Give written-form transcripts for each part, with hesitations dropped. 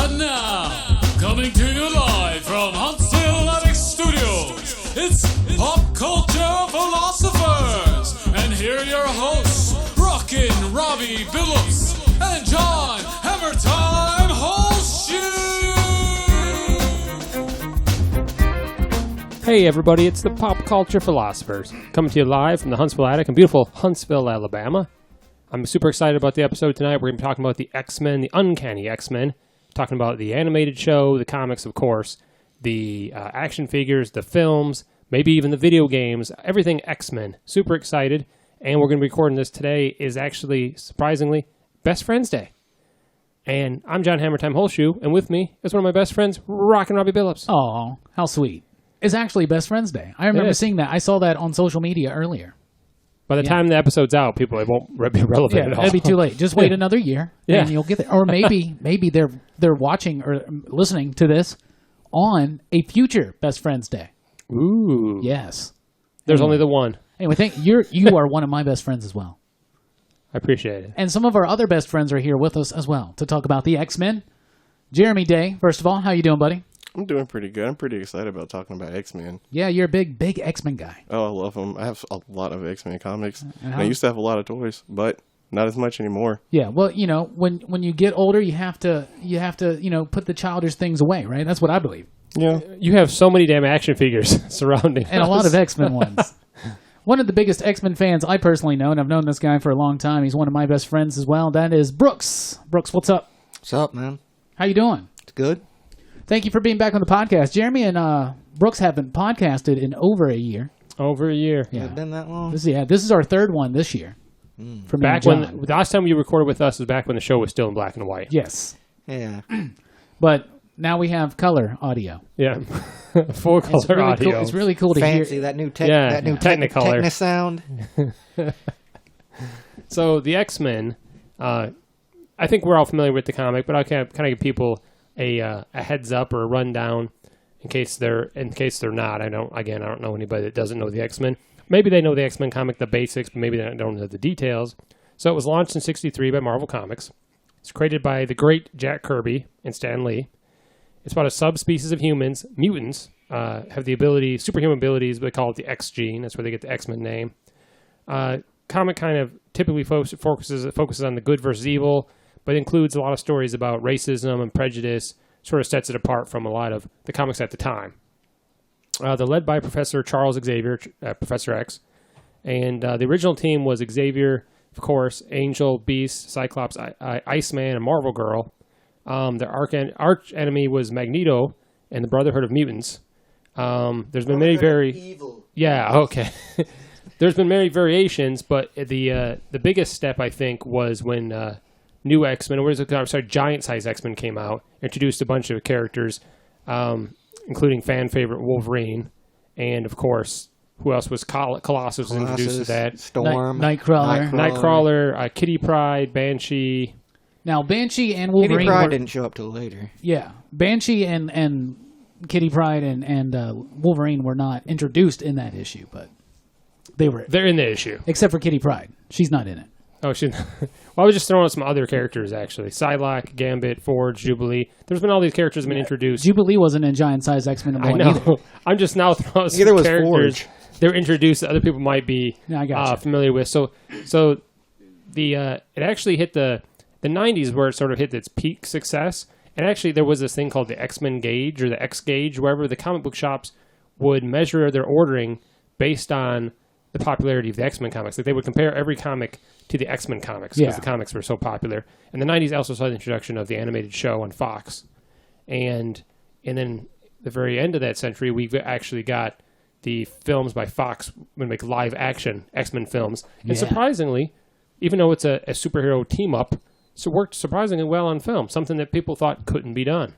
And now, coming to you live from Fanatics Studios, it's Pop Culture Philosophers. And here are your hosts, Rockin, Robbie, Billups, and John Hammertime Holshoe. Hey everybody, it's the Pop Culture Philosophers, coming to you live from the Huntsville Attic in beautiful Huntsville, Alabama. I'm super excited about the episode tonight. We're going to be talking about the X-Men, the Uncanny X-Men, talking about the animated show, the comics, of course, the action figures, the films, maybe even the video games, everything X-Men. Super excited, and we're going to be recording this today is actually, surprisingly, Best Friends Day. And I'm John Hammertime Holshoe, and with me is one of my best friends, Rockin' Robbie Billups. Oh, how sweet. It's actually Best Friends Day. I remember seeing that. I saw that on social media earlier. By the time the episode's out, people, it won't be relevant at all. It'll be too late. Just wait another year, and you'll get there. Or maybe they're watching or listening to this on a future Best Friends Day. Ooh. Yes. There's only the one. Anyway, you are one of my best friends as well. I appreciate it. And some of our other best friends are here with us as well to talk about the X-Men. Jeremie Day, first of all, how you doing, buddy? I'm doing pretty good. I'm pretty excited about talking about X-Men. Yeah, you're a big X-Men guy. Oh, I love them. I have a lot of X-Men comics. I used to have a lot of toys, but not as much anymore. Yeah, well, you know, when you get older, you have to put the childish things away, right? That's what I believe. Yeah. You have so many damn action figures surrounding and us. a lot of X-Men ones. One of the biggest X-Men fans I personally know, and I've known this guy for a long time. He's one of my best friends as well. That is Brooks. Brooks, what's up? What's up, man? How you doing? It's good. Thank you for being back on the podcast. Jeremie and Brooks haven't podcasted in over a year. Over a year. Yeah. Has it been that long? This is our third one this year. From back when the last time you recorded with us was back when the show was still in black and white. Yes. Yeah. But now we have color audio. Yeah. Full color audio. Cool. It's really cool to hear. Fancy that new Technicolor sound. So the X-Men, I think we're all familiar with the comic, but I'll kind of give people a heads up or a rundown in case they're not. I don't know anybody that doesn't know the X-Men. Maybe they know the X-Men comic, the basics, but maybe they don't know the details. So it was launched in '63 by Marvel Comics. It's created by the great Jack Kirby and Stan Lee. It's about a subspecies of humans, mutants, have the ability, superhuman abilities, but they call it the X gene. That's where they get the X-Men name. Comic kind of typically focuses on the good versus evil, but includes a lot of stories about racism and prejudice, sort of sets it apart from a lot of the comics at the time. They're led by Professor Charles Xavier, Professor X, and the original team was Xavier, of course, Angel, Beast, Cyclops, Iceman, and Marvel Girl. Their arch enemy was Magneto and the Brotherhood of Mutants. There's been many evil. Yeah, okay. There's been many variations, but the biggest step, I think, was when new X-Men, giant-size X-Men came out, introduced a bunch of characters, including fan favorite Wolverine, and of course, who else was Colossus was introduced to that. Storm, Nightcrawler, Kitty Pryde, Banshee. Now Banshee and Wolverine. Kitty Pryde didn't show up till later. Yeah, Banshee and Kitty Pryde and Wolverine were not introduced in that issue, but they're in the issue, except for Kitty Pryde. She's not in it. Oh, well, I was just throwing out some other characters, actually. Psylocke, Gambit, Forge, Jubilee. There's been all these characters have been introduced. Jubilee wasn't in Giant-Size X-Men I know. either. I'm just now throwing out some characters Forge. they're introduced that other people might be familiar with. So it actually hit the 90s where it sort of hit its peak success. And actually, there was this thing called the X-Men Gauge or the X Gauge, wherever the comic book shops would measure their ordering based on the popularity of the X-Men comics. Like they would compare every comic to the X-Men comics because the comics were so popular. And the 90s also saw the introduction of the animated show on Fox. And then the very end of that century, we've actually got the films by Fox when make live action X-Men films. And surprisingly, even though it's a superhero team-up, it worked surprisingly well on film, something that people thought couldn't be done.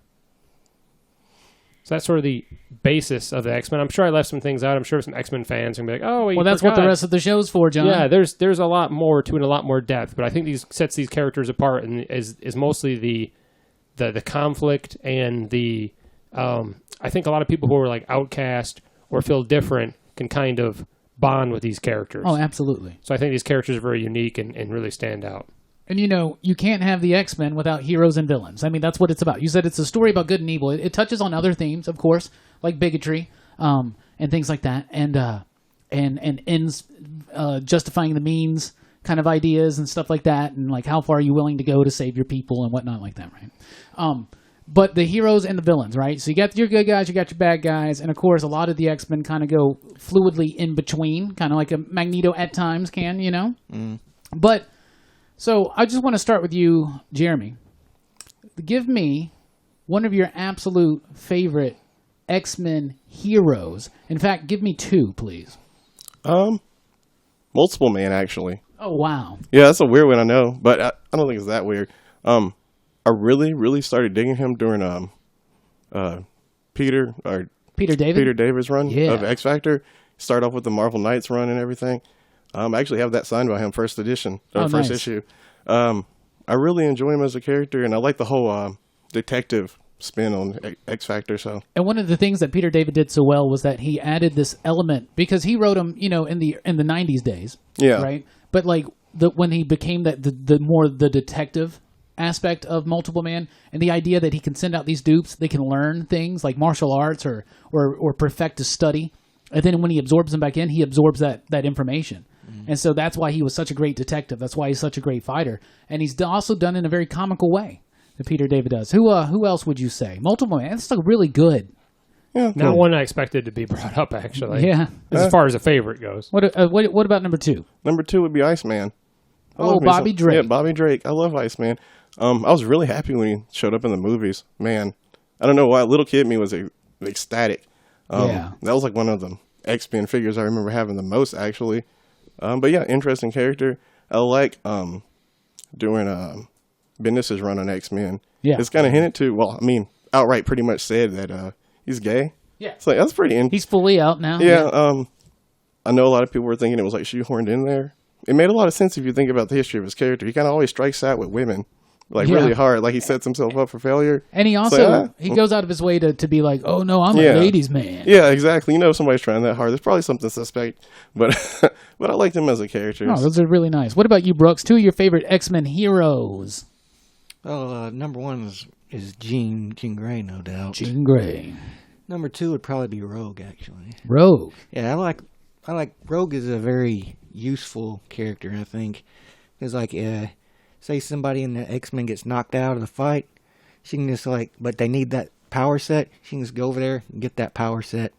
So that's sort of the basis of the X-Men. I'm sure I left some things out. I'm sure some X-Men fans are going to be like, oh, well, that's what the rest of the show's for, John. Yeah, there's a lot more to it and a lot more depth. But I think these sets these characters apart and is mostly the conflict and the I think a lot of people who are like outcast or feel different can kind of bond with these characters. Oh, absolutely. So I think these characters are very unique and really stand out. And, you can't have the X-Men without heroes and villains. I mean, that's what it's about. You said it's a story about good and evil. It touches on other themes, of course, like bigotry and things like that, and ends justifying the means kind of ideas and stuff like that, and like how far are you willing to go to save your people and whatnot like that, right? But the heroes and the villains, right? So you got your good guys, you got your bad guys, and of course a lot of the X-Men kind of go fluidly in between, kind of like a Magneto at times can, But, so I just want to start with you, Jeremie. Give me one of your absolute favorite X-Men heroes. In fact, give me two, please. Multiple Man, actually. Oh, wow. Yeah, that's a weird one, I know, but I don't think it's that weird. I really, really started digging him during Peter David's run of X Factor. Start off with the Marvel Knights run and everything. I actually have that signed by him, first edition, first issue. I really enjoy him as a character, and I like the whole detective spin on X Factor. So, and one of the things that Peter David did so well was that he added this element, because he wrote him, in the 90s days, right? But like when he became the more detective aspect of Multiple Man, and the idea that he can send out these dupes, they can learn things like martial arts or perfect a study, and then when he absorbs them back in, he absorbs that information. And so that's why he was such a great detective. That's why he's such a great fighter, and he's also done it in a very comical way that Peter David does. Who else would you say? Multiple Man. That's really good. Yeah, not one I expected to be brought up, actually. Yeah, as far as a favorite goes. What about number two? Number two would be Iceman. Bobby Drake. Yeah, Bobby Drake. I love Iceman. I was really happy when he showed up in the movies. Man, I don't know why. Little kid me was ecstatic. That was like one of the X-Men figures I remember having the most, actually. But yeah, interesting character. I like doing Bendis' run on X-Men. Yeah, it's kind of hinted to. Well, I mean, outright pretty much said that he's gay. Yeah, it's like that's pretty. He's fully out now. Yeah. I know a lot of people were thinking it was like shoehorned in there. It made a lot of sense if you think about the history of his character. He kind of always strikes out with women. Really hard. Like, he sets himself up for failure. And he also, he goes out of his way to be like, oh, no, I'm a ladies' man. Yeah, exactly. Somebody's trying that hard. There's probably something suspect. But I liked him as a character. Oh, those are really nice. What about you, Brooks? Two of your favorite X-Men heroes. Well, number one is Jean Grey, no doubt. Jean Grey. Number two would probably be Rogue, actually. Rogue. Yeah, I like Rogue is a very useful character, I think. Because, say somebody in the X-Men gets knocked out of the fight, she can just but they need that power set. She can just go over there and get that power set.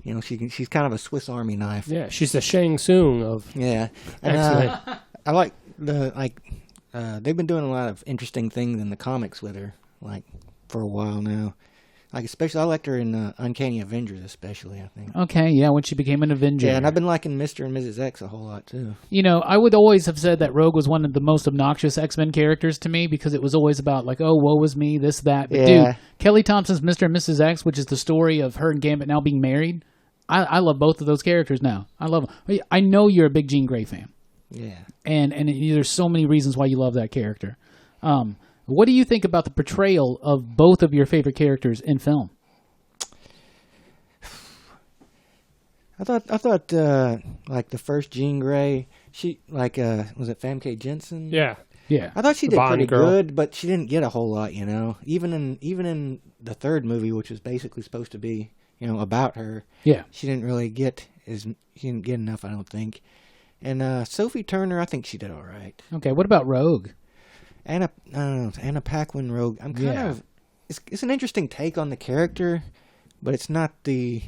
She's kind of a Swiss Army knife. Yeah, she's the Shang Tsung of X-Men. I like they've been doing a lot of interesting things in the comics with her, for a while now. Especially, I liked her in Uncanny Avengers, especially, I think. Okay, yeah, when she became an Avenger. Yeah, and I've been liking Mr. and Mrs. X a whole lot, too. I would always have said that Rogue was one of the most obnoxious X-Men characters to me, because it was always about, oh, woe is me, this, that. But, dude, Kelly Thompson's Mr. and Mrs. X, which is the story of her and Gambit now being married, I love both of those characters now. I love them. I know you're a big Jean Grey fan. Yeah. And there's so many reasons why you love that character. What do you think about the portrayal of both of your favorite characters in film? I thought the first Jean Grey, she was it Famke Jensen? Yeah. I thought she did pretty good, but she didn't get a whole lot, Even in the third movie, which was basically supposed to be, about her. Yeah. She didn't really get she didn't get enough, I don't think. And Sophie Turner, I think she did all right. Okay, what about Rogue? Anna Paquin Rogue. I'm kind of it's an interesting take on the character. But it's not the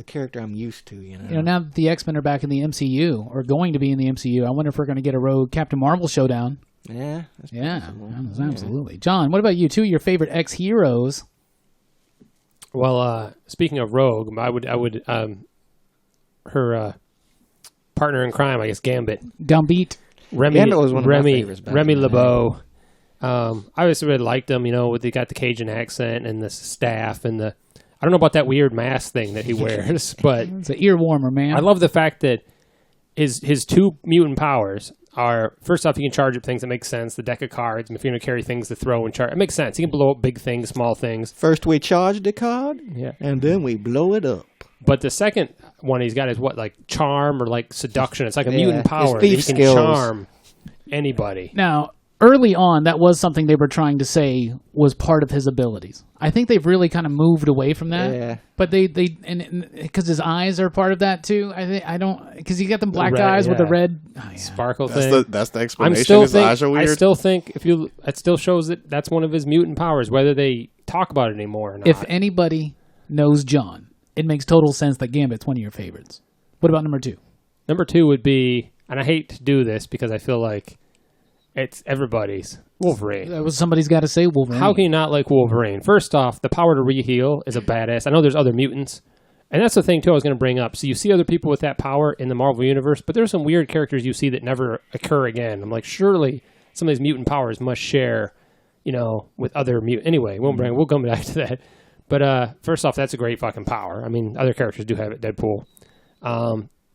character I'm used to, now that the X-Men are back in the MCU, or going to be in the MCU, I wonder if we're going to get a Rogue Captain Marvel showdown. Yeah. Absolutely. John, what about you? Two of your favorite X-heroes? Well, speaking of Rogue, I would her partner in crime, I guess, Gambit. Gambit was one of my favorites. Remy LeBeau. I always really liked them, they got the Cajun accent and the staff and I don't know about that weird mask thing that he wears, but it's an ear warmer, man. I love the fact that his two mutant powers are, first off, he can charge up things that make sense. The deck of cards, if you're going to carry things to throw and charge, it makes sense. He can blow up big things, small things. First we charge the card, and then we blow it up. But the second one he's got is charm or seduction. It's like a mutant power that he can skills. charm. anybody. Now, early on, that was something they were trying to say was part of his abilities. I think they've really kind of moved away from that. Yeah. But they because his eyes are part of that too. I don't because you got them black red, eyes with the yeah. red Sparkle That's thing. that's the explanation. His eyes are weird. I still think it still shows that that's one of his mutant powers, whether they talk about it anymore or not. If anybody knows John, it makes total sense that Gambit's one of your favorites. What about number 2? Number 2 would be, and I hate to do this because I feel like it's everybody's, Wolverine. Somebody's got to say Wolverine. How can you not like Wolverine? First off, the power to re-heal is a badass. I know there's other mutants, and that's the thing too I was going to bring up. So you see other people with that power in the Marvel Universe, but there's some weird characters you see that never occur again. I'm like, surely some of these mutant powers must share, with other mutant. Anyway, we'll come back to that. But first off, that's a great fucking power. I mean, other characters do have it, Deadpool.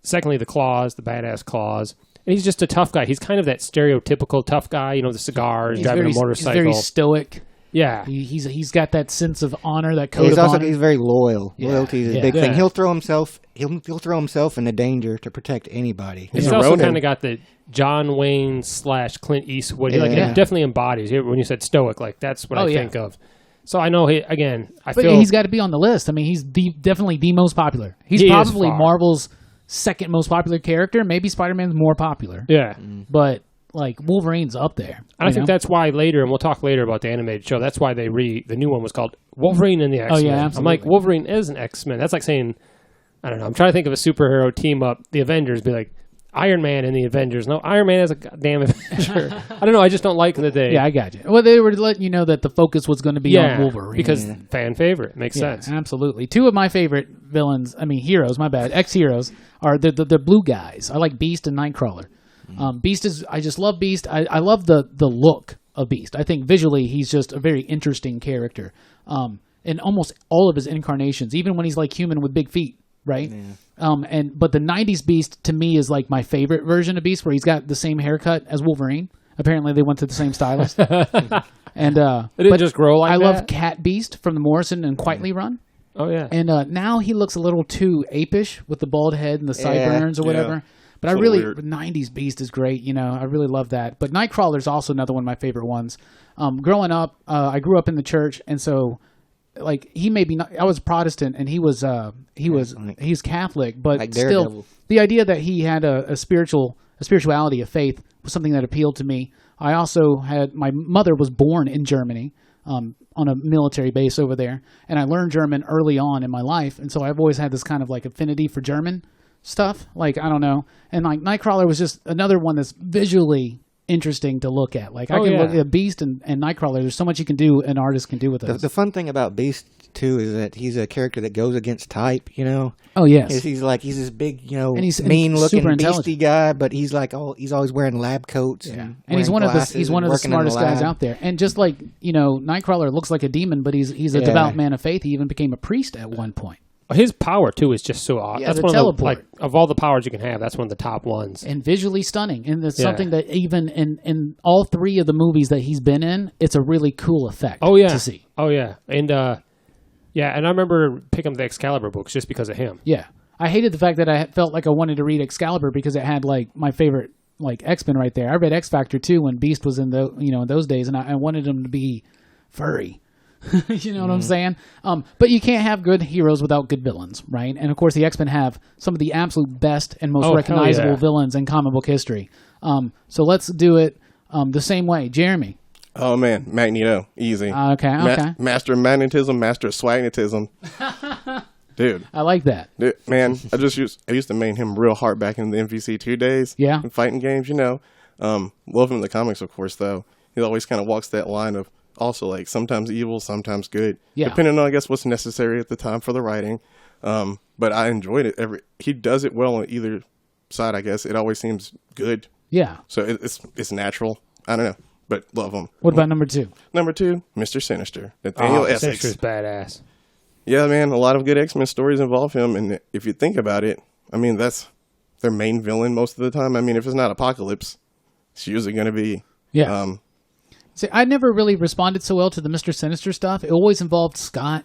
Secondly, the claws, the badass claws. And he's just a tough guy. He's kind of that stereotypical tough guy, the cigars, driving a motorcycle. He's very stoic. Yeah. He's got that sense of honor, that code of honor. He's very loyal. Yeah. Loyalty is a big thing. He'll throw himself into danger to protect anybody. He's also kind of got the John Wayne / Clint Eastwood. He definitely embodies it. When you said stoic, like that's what I think of. So I know he's got to be on the list. I mean, he's definitely the most popular. He's probably Marvel's second most popular character. Maybe Spider-Man's more popular. Yeah. But Wolverine's up there. I think that's why later, and we'll talk later about the animated show, that's why the new one was called Wolverine and the X-Men. Oh, yeah, absolutely. I'm like, Wolverine is an X-Men. That's like saying, I don't know, I'm trying to think of a superhero team up, the Avengers, be like, Iron Man and the Avengers. No, Iron Man is a goddamn Avenger. I don't know, I just don't like the day. Yeah, I got you. Well, they were letting you know that the focus was going to be on Wolverine. Because fan favorite. Makes sense. Absolutely. 2 of my favorite heroes, my bad, ex-heroes, are the blue guys. I like Beast and Nightcrawler. I just love Beast. I love the look of Beast. I think visually he's just a very interesting character. In almost all of his incarnations, even when he's like human with big feet, right? Yeah. But the 90s Beast to me is like my favorite version of Beast, where he's got the same haircut as Wolverine. Apparently they went to the same stylist. And it didn't just grow like that. I love Cat Beast from the Morrison and Quietly Run. Oh yeah. And now he looks a little too apish with the bald head and the sideburns or whatever. Yeah. But the 90s Beast is great. I really love that. But Nightcrawler's also another one of my favorite ones. Growing up, I grew up in the church, and so he may be not, I was Protestant and he's Catholic, but like still the idea that he had a spirituality of faith was something that appealed to me. I also had, my mother was born in Germany, on a military base over there, and I learned German early on in my life, and so I've always had this kind of affinity for German stuff. I don't know. And Nightcrawler was just another one that's visually interesting to look at. I can look at Beast and Nightcrawler. There's so much you can do, an artist can do with those. The fun thing about Beast too is that he's a character that goes against type. Oh yes. He's this big, and he's mean-looking beastie guy, but he's he's always wearing lab coats. Yeah. And he's one of the smartest guys out there. And just Nightcrawler looks like a demon, but he's a devout man of faith. He even became a priest at one point. His power too is just so awesome. Yeah, that's one teleport. Of all the powers you can have, that's one of the top ones. And visually stunning. And it's something that even in all 3 of the movies that he's been in, it's a really cool effect to see. Oh yeah. And and I remember picking up the Excalibur books just because of him. Yeah. I hated the fact that I felt like I wanted to read Excalibur because it had my favorite X-Men right there. I read X Factor too when Beast was in in those days, and I wanted him to be furry. You know what I'm saying? But you can't have good heroes without good villains, right? And of course, the X-Men have some of the absolute best and most recognizable villains in comic book history. So let's do it the same way. Jeremie. Oh man, Magneto, easy. Okay. Master of magnetism, master of swagnetism. Dude, I like that. Dude, man, I used to main him real hard back in the MVC2 days. Yeah. In fighting games, love him in the comics, of course. Though he always kind of walks that line of. Also, sometimes evil, sometimes good, depending on, I guess, what's necessary at the time for the writing. But I enjoyed it. He does it well on either side, I guess. It always seems good. Yeah. So it's natural. I don't know, but love him. What about number 2? Number 2, Mr. Sinister. Nathaniel Essex. Sinister's badass. Yeah, man, a lot of good X-Men stories involve him. And if you think about it, that's their main villain most of the time. If it's not Apocalypse, it's usually going to be... Yeah. See, I never really responded so well to the Mr. Sinister stuff. It always involved Scott.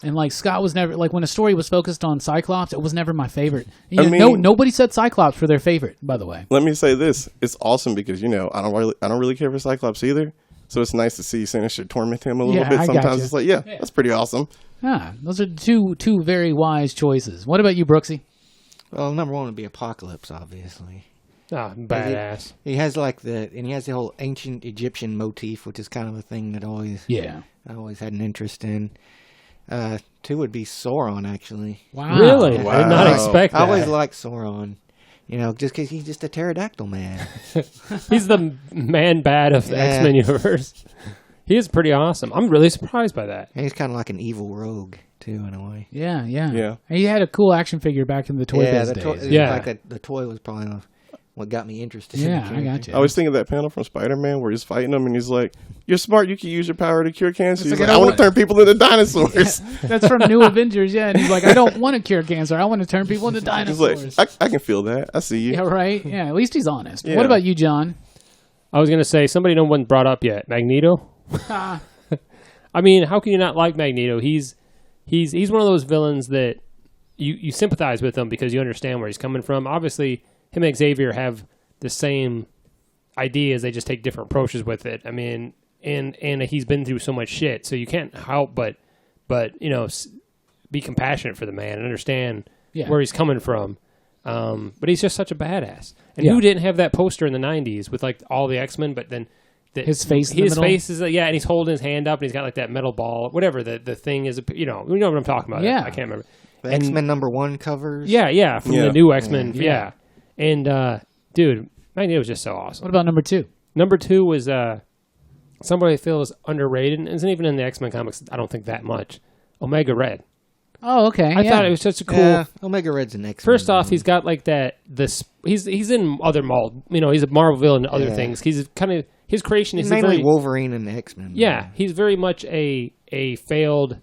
And like Scott was never like when a story was focused on Cyclops, it was never my favorite. Nobody said Cyclops for their favorite, by the way. Let me say this: it's awesome because I don't really care for Cyclops either. So it's nice to see Sinister torment him a little bit. Sometimes it's like, that's pretty awesome. Those are two very wise choices. What about you, Brooksy? Well, number one would be Apocalypse, obviously. Oh, badass. He has he has the whole ancient Egyptian motif, which is kind of a thing that I always had an interest in. 2 would be Sauron, actually. Wow. Really? Wow. I did not expect that. I always liked Sauron. Just because he's just a pterodactyl man. He's the man bad of the X-Men universe. He is pretty awesome. I'm really surprised by that. And he's kind of like an evil rogue, too, in a way. Yeah. He had a cool action figure back in the Toy Biz days. The toy was probably what got me interested. Yeah, I got you. I was thinking of that panel from Spider-Man where he's fighting him and he's like, "You're smart. You can use your power to cure cancer." He's like, "I want to turn people into dinosaurs." That's from New Avengers, and he's like, "I don't want to cure cancer. I want to turn people into dinosaurs." He's like, I can feel that. I see you. Yeah, right. Yeah, at least he's honest. Yeah. What about you, John? I was going to say, somebody no one brought up yet. Magneto? I mean, how can you not like Magneto? He's one of those villains that you sympathize with him because you understand where he's coming from. Obviously, him and Xavier have the same ideas. They just take different approaches with it. I mean, and he's been through so much shit, so you can't help but be compassionate for the man and understand where he's coming from. But he's just such a badass. And who didn't have that poster in the 90s with like all the X-Men, but then his face is and he's holding his hand up and he's got like that metal ball, whatever the thing is, you know what I'm talking about. I can't remember. The X-Men #1 covers. From the new X-Men. And dude, Magneto was just so awesome. What about number 2? Number 2 was somebody I feel is underrated and isn't even in the X-Men comics, I don't think that much. Omega Red. Oh, okay. I thought it was such a cool. Yeah, Omega Red's an X-Men. First off, he's got like that. He's in other he's a Marvel villain and other things. He's kind of his creation is mainly Wolverine and the X-Men. Yeah, he's very much a failed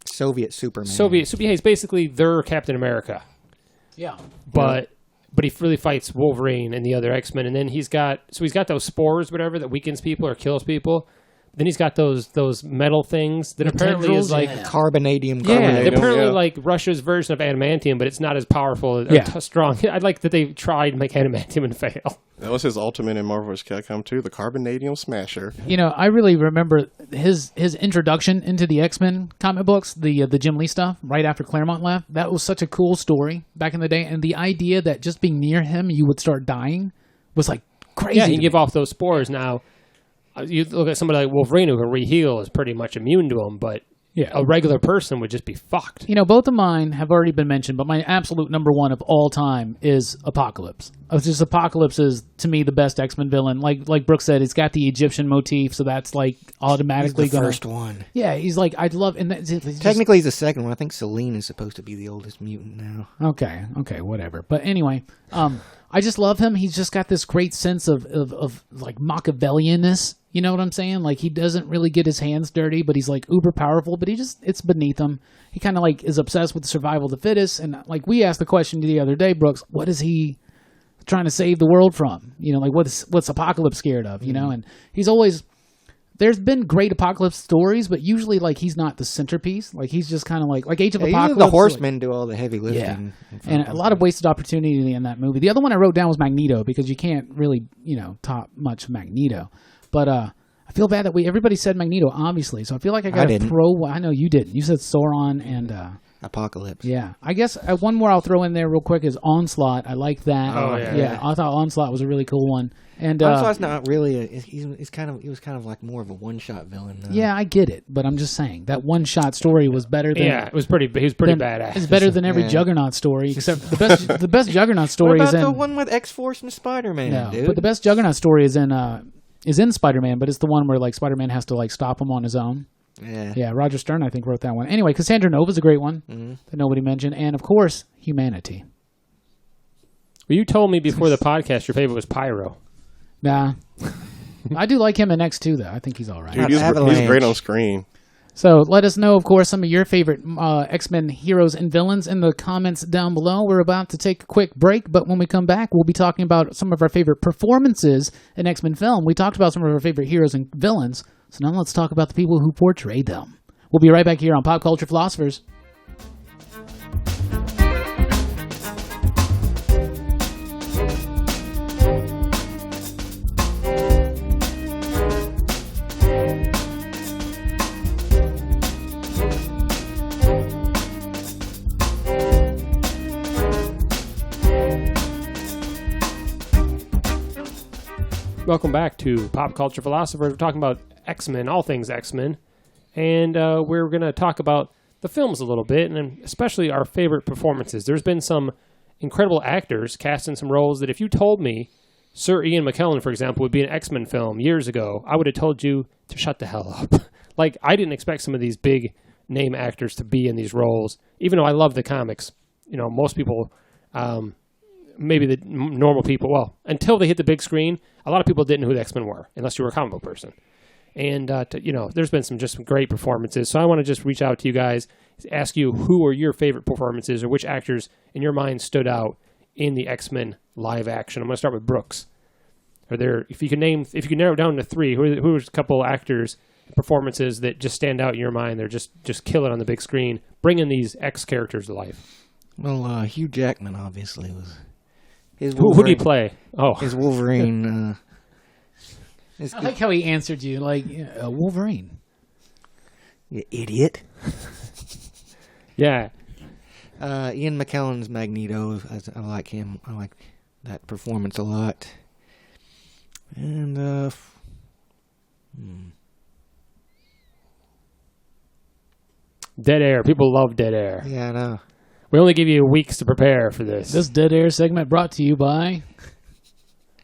Soviet Superman. He's basically their Captain America. Yeah, but he really fights Wolverine and the other X-Men, and then he's got those spores, whatever, that weakens people or kills people. Then he's got those metal things that apparently is like carbonadium. Yeah, they're apparently like Russia's version of adamantium, but it's not as powerful or strong. I like that they tried to make adamantium and fail. That was his ultimate in Marvel vs. Capcom 2, the carbonadium smasher. I really remember his introduction into the X-Men comic books, the Jim Lee stuff, right after Claremont left. That was such a cool story back in the day, and the idea that just being near him, you would start dying, was like crazy. Yeah, he can give off those spores now. You look at somebody like Wolverine who can re-heal is pretty much immune to them, but a regular person would just be fucked. Both of mine have already been mentioned, but my absolute number 1 of all time is Apocalypse. Apocalypse is, to me, the best X-Men villain. Like Brooks said, it's got the Egyptian motif, so that's like automatically he's the first one. Yeah, he's like, I'd love... And technically, he's the second one. I think Selene is supposed to be the oldest mutant now. Okay, whatever. But anyway, I just love him. He's just got this great sense of like Machiavellianness. You know what I'm saying? Like, he doesn't really get his hands dirty, but he's like uber powerful, but it's beneath him. He kind of like is obsessed with the survival of the fittest. And like we asked the question the other day, Brooks, what is he trying to save the world from? Like what's Apocalypse scared of, And he's always, there's been great Apocalypse stories, but usually like he's not the centerpiece. Like he's just kind of like Age of Apocalypse. The Horsemen do all the heavy lifting. Yeah. And a lot of wasted opportunity in that movie. The other one I wrote down was Magneto because you can't really, top much Magneto. But I feel bad that everybody said Magneto, obviously. So I feel like I got to throw. I know you didn't. You said Sauron and Apocalypse. Yeah, I guess one more I'll throw in there real quick is Onslaught. I like that. Oh yeah. I thought Onslaught was a really cool one. And Onslaught's not really. He was kind of like more of a one-shot villain. Yeah, I get it, but I'm just saying that one-shot story was better than. Yeah, it was pretty. He was pretty badass. It's better than every Juggernaut story, except the best Juggernaut story what is about in the one with X-Force and Spider-Man, dude? But the best Juggernaut story is in Spider-Man, but it's the one where like Spider-Man has to like stop him on his own. Yeah, Roger Stern I think wrote that one. Anyway, Cassandra Nova's a great one that nobody mentioned, and of course Humanity. Well, you told me before the podcast your favorite was Pyro. Nah, I do like him in X2 though. I think he's all right. Dude, he's great on screen. So let us know, of course, some of your favorite X-Men heroes and villains in the comments down below. We're about to take a quick break, but when we come back, we'll be talking about some of our favorite performances in X-Men film. We talked about some of our favorite heroes and villains, so now let's talk about the people who portrayed them. We'll be right back here on Pop Culture Philosophers. Welcome back to Pop Culture Philosophers. We're talking about X-Men, all things X-Men. And we're going to talk about the films a little bit, and especially our favorite performances. There's been some incredible actors cast in some roles that if you told me Sir Ian McKellen, for example, would be an X-Men film years ago, I would have told you to shut the hell up. Like, I didn't expect some of these big name actors to be in these roles, even though I love the comics. You know, most people... maybe the normal people, well, until they hit the big screen, a lot of people didn't know who the X-Men were, unless you were a comic book person. And, there's been some great performances. So I want to just reach out to you guys, ask you who are your favorite performances or which actors in your mind stood out in the X-Men live action. I'm going to start with Brooks. If you can narrow it down to three, who's a couple actors, performances that just stand out in your mind? They're just kill it on the big screen, bringing these X characters to life. Well, Hugh Jackman obviously was... Who do you play? Oh, his Wolverine. I like how he answered you, like, Wolverine. You idiot. Yeah. Ian McKellen's Magneto. I like him. I like that performance a lot. And, Dead Air. People love Dead Air. Yeah, I know. We only give you weeks to prepare for this. This Dead Air segment brought to you by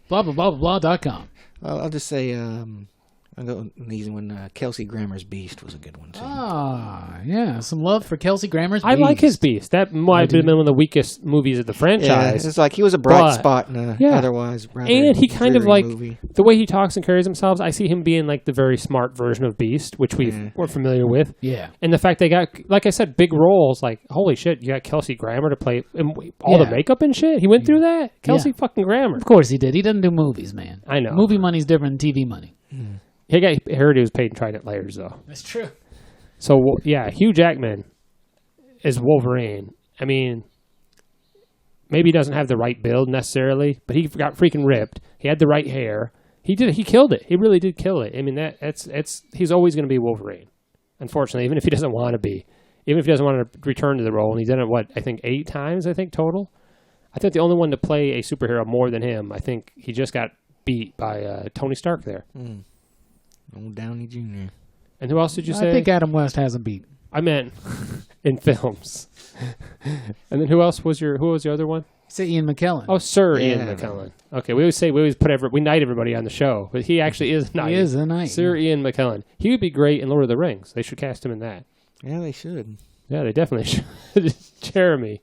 blah.com. I'll just say, I'll go with an easy one. Kelsey Grammer's Beast was a good one, too. Ah, yeah. Some love for Kelsey Grammer's I Beast. like his Beast. That might have been one of the weakest movies of the franchise. Yeah, it's like he was a bright spot in a otherwise rather and he kind of like, movie. the way he talks and carries himself, I see him being like the very smart version of Beast, which we're familiar with. Yeah. And the fact they got, like I said, big roles, like, holy shit, you got Kelsey Grammer to play all the makeup and shit? He went through that? Kelsey fucking Grammer. Of course he did. He doesn't do movies, man. I know. Movie money's different than TV money. I heard he was paid in Trident layers, though. That's true. So, yeah, Hugh Jackman is Wolverine. I mean, maybe he doesn't have the right build necessarily, but he got freaking ripped. He had the right hair. He killed it. He really did kill it. I mean, he's always going to be Wolverine, unfortunately, even if he doesn't want to be. Even if he doesn't want to return to the role. And he's done it, I think 8 times, total. I think the only one to play a superhero more than him, I think he just got beat by Tony Stark there. Old Downey Jr. And who else did you say? I think Adam West has him beat. I meant in films. And then who was the other one? Say Ian McKellen. Oh, Sir Ian McKellen. Okay, we knight everybody on the show, but he actually is a knight. He is a knight. Sir Ian McKellen. He would be great in Lord of the Rings. They should cast him in that. Yeah, they should. Yeah, they definitely should. Jeremie,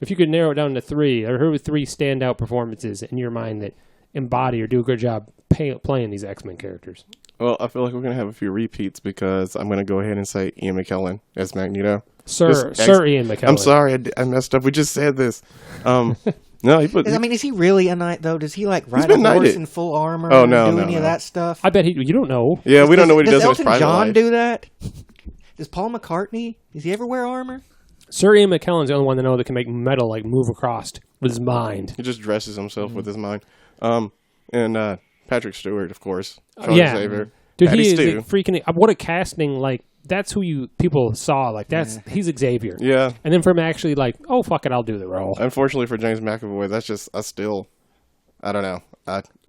if you could narrow it down to 3, or who are 3 standout performances in your mind that embody or do a good job playing these X-Men characters? Well, I feel like we're going to have a few repeats because I'm going to go ahead and say Ian McKellen as Magneto. Sir Ian McKellen. I'm sorry, I messed up. We just said this. No, is he really a knight, though? Does he, like, ride a horse in full armor and do any of that stuff? I bet you don't know. Yeah, we don't know what he does in his private John life. do that? Does Paul McCartney, does he ever wear armor? Sir Ian McKellen's the only one to know that can make metal, like, move across with his mind. He just dresses himself with his mind. And Patrick Stewart, of course. Xavier. Dude, Patty he Stu. is freaking... What a casting, like, that's who people saw. Like, he's Xavier. Yeah. And then for him actually, like, oh, fuck it, I'll do the role. Unfortunately for James McAvoy, that's just, I don't know.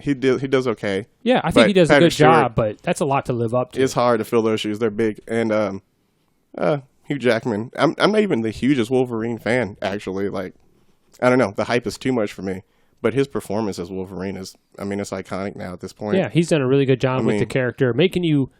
He does okay. Yeah, I think he does a good Stewart, job, but that's a lot to live up to. It's hard to fill those shoes. They're big. And Hugh Jackman. I'm not even the hugest Wolverine fan, actually. Like, I don't know. The hype is too much for me. But his performance as Wolverine is, it's iconic now at this point. Yeah, he's done a really good job with the character, making you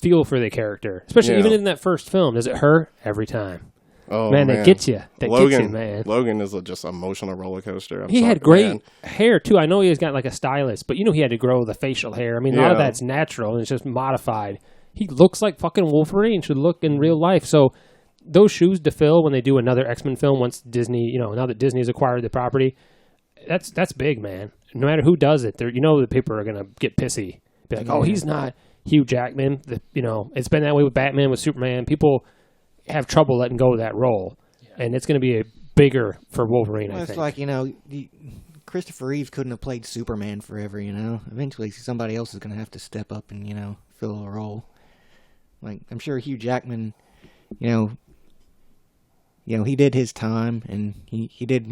feel for the character. Especially even in that first film. Does it hurt? Every time. Oh, man, that gets you. Logan, man. Logan is just an emotional roller coaster. He had great hair, too. I know he's got like a stylist, but he had to grow the facial hair. I mean, a lot of that's natural, and it's just modified. He looks like fucking Wolverine should look in real life. So those shoes to fill when they do another X-Men film, once Disney, now that Disney has acquired the property, that's big, man. No matter who does it, the people are going to get pissy Be like, oh, he's not Hugh Jackman. It's been that way with Batman, with Superman. People have trouble letting go of that role, and it's going to be a bigger for Wolverine. I think. It's like Christopher Reeve couldn't have played Superman forever. Eventually somebody else is going to have to step up and fill a role. Like I'm sure Hugh Jackman, he did his time, and he did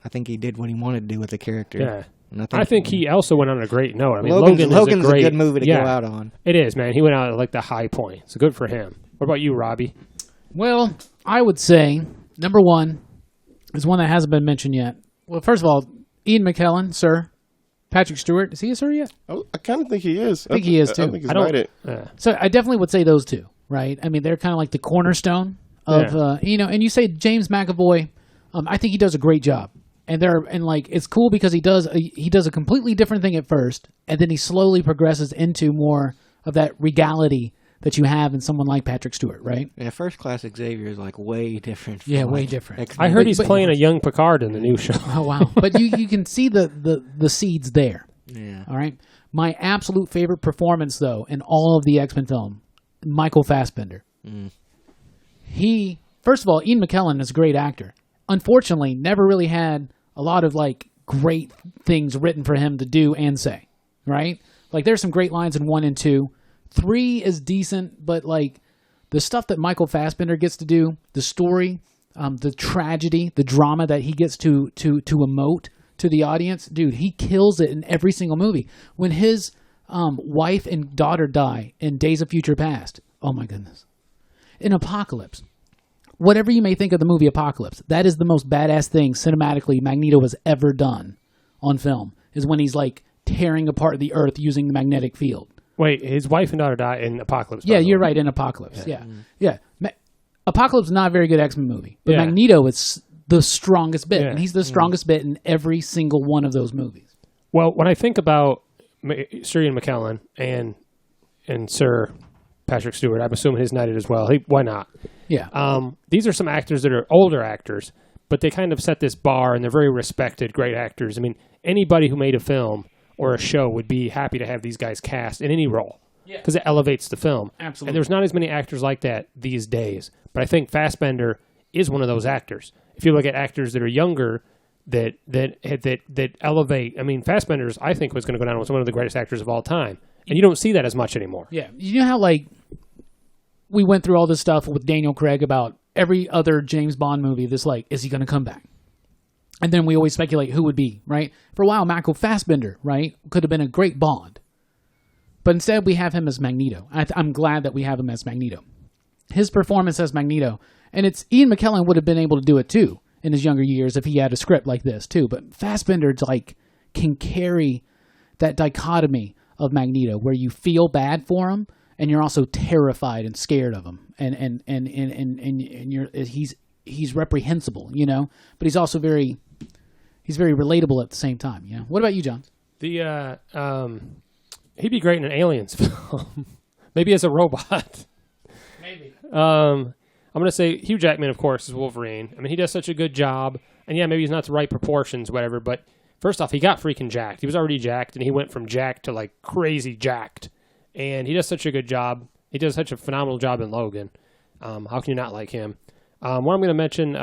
I think he did what he wanted to do with the character. Yeah. And I think he also went on a great note. I mean, Logan's is a good movie to go out on. It is, man. He went out at like the high point. So good for him. What about you, Robbie? Well, I would say number one is one that hasn't been mentioned yet. Well, first of all, Ian McKellen, sir. Patrick Stewart, is he a sir yet? I kind of think he is. I think he is too. I think he's right. So I definitely would say those two, right? I mean, they're kind of like the cornerstone of, and you say James McAvoy, I think he does a great job. And it's cool because he does a completely different thing at first, and then he slowly progresses into more of that regality that you have in someone like Patrick Stewart, right? Yeah, First Class Xavier is like way different. Yeah, way different. X-Men. I heard he's playing a young Picard in the new show. Oh wow! But you can see the seeds there. Yeah. All right. My absolute favorite performance, though, in all of the X-Men film, Michael Fassbender. He, first of all, Ian McKellen is a great actor. Unfortunately, never really had a lot of great things written for him to do and say. Right? Like there's some great lines in 1 and 2. 3 is decent, but the stuff that Michael Fassbender gets to do, the story, the tragedy, the drama that he gets to emote to the audience, dude, he kills it in every single movie. When his wife and daughter die in Days of Future Past, oh my goodness. In Apocalypse, whatever you may think of the movie Apocalypse, that is the most badass thing cinematically Magneto has ever done on film, is when he's tearing apart the Earth using the magnetic field. Wait, his wife and daughter die in Apocalypse. Yeah, you're right, in Apocalypse. Yeah. Apocalypse is not a very good X-Men movie, but Magneto is the strongest bit, and he's the strongest bit in every single one of those movies. Well, when I think about Sir Ian McKellen and Sir Patrick Stewart, I'm assuming his knighted as well. Why not? Yeah. These are some actors that are older actors, but they kind of set this bar, and they're very respected, great actors. I mean, anybody who made a film or a show would be happy to have these guys cast in any role because it elevates the film. Absolutely. And there's not as many actors like that these days. But I think Fassbender is one of those actors. If you look at actors that are younger that elevate, I mean, Fassbender's, I think, was going to go down as one of the greatest actors of all time. And you don't see that as much anymore. Yeah. You know how, we went through all this stuff with Daniel Craig about every other James Bond movie that's is he going to come back? And then we always speculate who would be, right? For a while, Michael Fassbender, right, could have been a great Bond. But instead, we have him as Magneto. I'm glad that we have him as Magneto. His performance as Magneto, and Ian McKellen would have been able to do it too in his younger years if he had a script like this too. But Fassbender can carry that dichotomy of Magneto where you feel bad for him and you're also terrified and scared of him, and he's reprehensible, but he's also very relatable at the same time. What about you, John? He'd be great in an Aliens film, maybe as a robot. Maybe. I'm gonna say Hugh Jackman, of course, is Wolverine. I mean, he does such a good job, and maybe he's not the right proportions, whatever. But first off, he got freaking jacked. He was already jacked, and he went from jacked to crazy jacked. And he does such a good job. He does such a phenomenal job in Logan. How can you not like him? I'm going to mention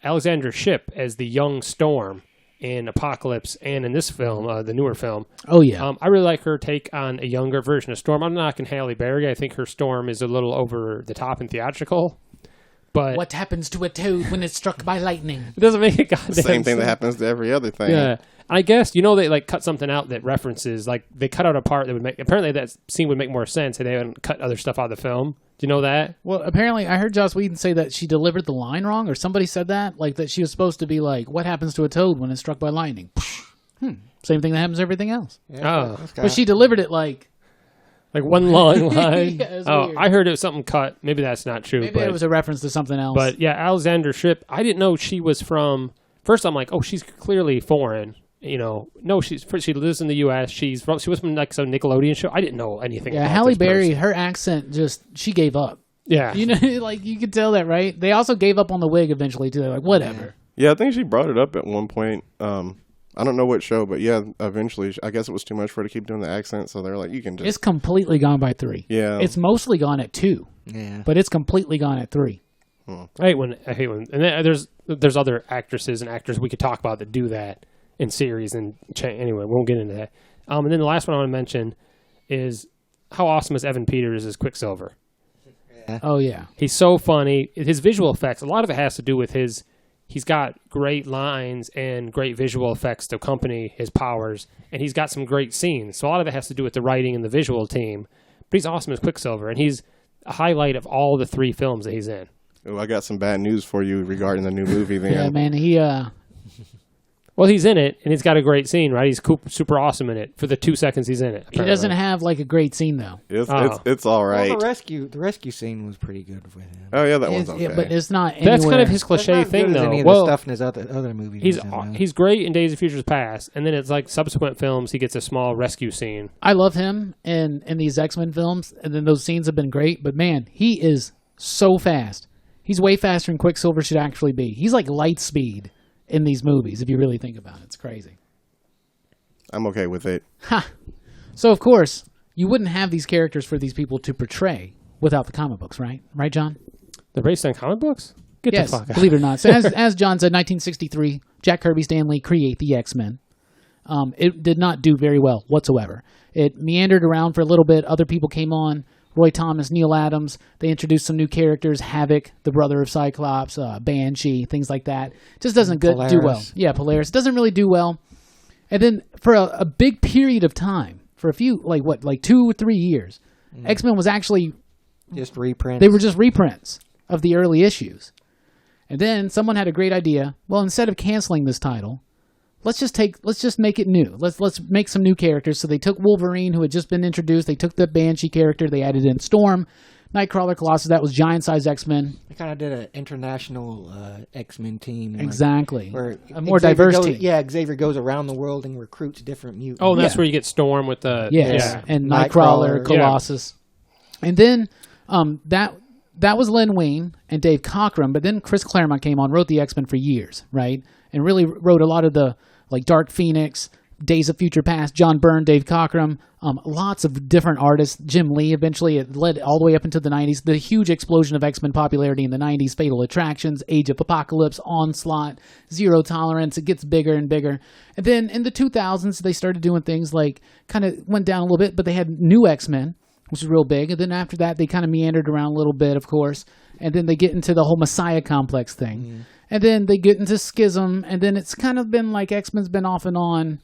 Alexander Shipp as the young Storm in Apocalypse and in this film, the newer film. Oh, yeah. I really like her take on a younger version of Storm. I'm not knocking Halle Berry. I think her Storm is a little over the top and theatrical. But what happens to a toad when it's struck by lightning? It doesn't make it goddamn same thing sense. that happens to every other thing. Yeah. I guess, they cut something out that references, they cut out a part that would make, apparently that scene would make more sense if they hadn't cut other stuff out of the film. Do you know that? Well, apparently I heard Joss Whedon say that she delivered the line wrong, or somebody said that, that she was supposed to be what happens to a toad when it's struck by lightning? Same thing that happens to everything else. Yeah, but she delivered it like one long line. Yeah, weird. I heard it was something cut. Maybe that's not true. Maybe it was a reference to something else. But yeah, Alexander Shipp, I didn't know she was from, first I'm like, oh, she's clearly foreign. No, she lives in the U.S. She was from some Nickelodeon show. I didn't know anything. Yeah, about Halle this Berry, person. her accent she gave up. Yeah, you could tell that, right? They also gave up on the wig eventually too. They're like, whatever. Yeah, I think she brought it up at one point. I I don't know what show, but yeah, eventually, I guess it was too much for her to keep doing the accent, so they're like, you can just... It's completely gone by 3. Yeah. It's mostly gone at 2. Yeah. But it's completely gone at 3. I hate when, and then there's other actresses and actors we could talk about that do that in series, and anyway, we won't get into that. And then the last one I want to mention is how awesome is Evan Peters as Quicksilver. Yeah. Oh, yeah. He's so funny. His visual effects, a lot of it has to do with he's got great lines and great visual effects to accompany his powers, and he's got some great scenes. So a lot of it has to do with the writing and the visual team. But he's awesome as Quicksilver, and he's a highlight of all the 3 films that he's in. Oh, I got some bad news for you regarding the new movie then. Yeah, man, he... Well, he's in it, and he's got a great scene, right? He's super awesome in it for the 2 seconds he's in it. Apparently. He doesn't have, like, a great scene, though. It's all right. Well, the rescue scene was pretty good with him. Oh, yeah, that one's okay. But it's not anywhere. That's kind of his cliche thing, though. Any of the stuff in his other movies. He's great in Days of Futures Past, and then it's like subsequent films, he gets a small rescue scene. I love him in these X-Men films, and then those scenes have been great, but man, he is so fast. He's way faster than Quicksilver should actually be. He's like light speed in these movies, if you really think about it. It's crazy. I'm okay with it. Ha! So, of course, you wouldn't have these characters for these people to portray without the comic books, right? Right, John? They're based on comic books? Get yes, the fuck out. believe it or not. So, as John said, 1963, Jack Kirby, Stan Lee create the X-Men. It did not do very well whatsoever. It meandered around for a little bit. Other people came on. Roy Thomas, Neil Adams. They introduced some new characters. Havoc, the brother of Cyclops, Banshee, things like that. Just doesn't do well. Yeah, Polaris. Doesn't really do well. And then for a big period of time, for a few, like 2 or 3 years, X-Men was actually... just reprints. They were just reprints of the early issues. And then someone had a great idea. Well, instead of canceling this title, let's just make it new. Let's make some new characters. So they took Wolverine, who had just been introduced. They took the Banshee character. They added in Storm, Nightcrawler, Colossus. That was giant-sized X-Men. They kind of did an international X-Men team. Exactly. Where a more diverse team. Yeah, Xavier goes around the world and recruits different mutants. Oh, that's where you get Storm with the... Yes, yeah. and Nightcrawler, Colossus. Yeah. And then that was Len Wein and Dave Cockrum, but then Chris Claremont came on, wrote the X-Men for years, right? And really wrote a lot of the... like Dark Phoenix, Days of Future Past, John Byrne, Dave Cockrum, lots of different artists. Jim Lee eventually, it led all the way up into the 90s. The huge explosion of X-Men popularity in the 90s, Fatal Attractions, Age of Apocalypse, Onslaught, Zero Tolerance. It gets bigger and bigger. And then in the 2000s, they started doing things like, kind of went down a little bit, but they had new X-Men, which was real big. And then after that, they kind of meandered around a little bit, of course. And then they get into the whole Messiah complex thing. Mm. And then they get into Schism, and then it's kind of been like X-Men's been off and on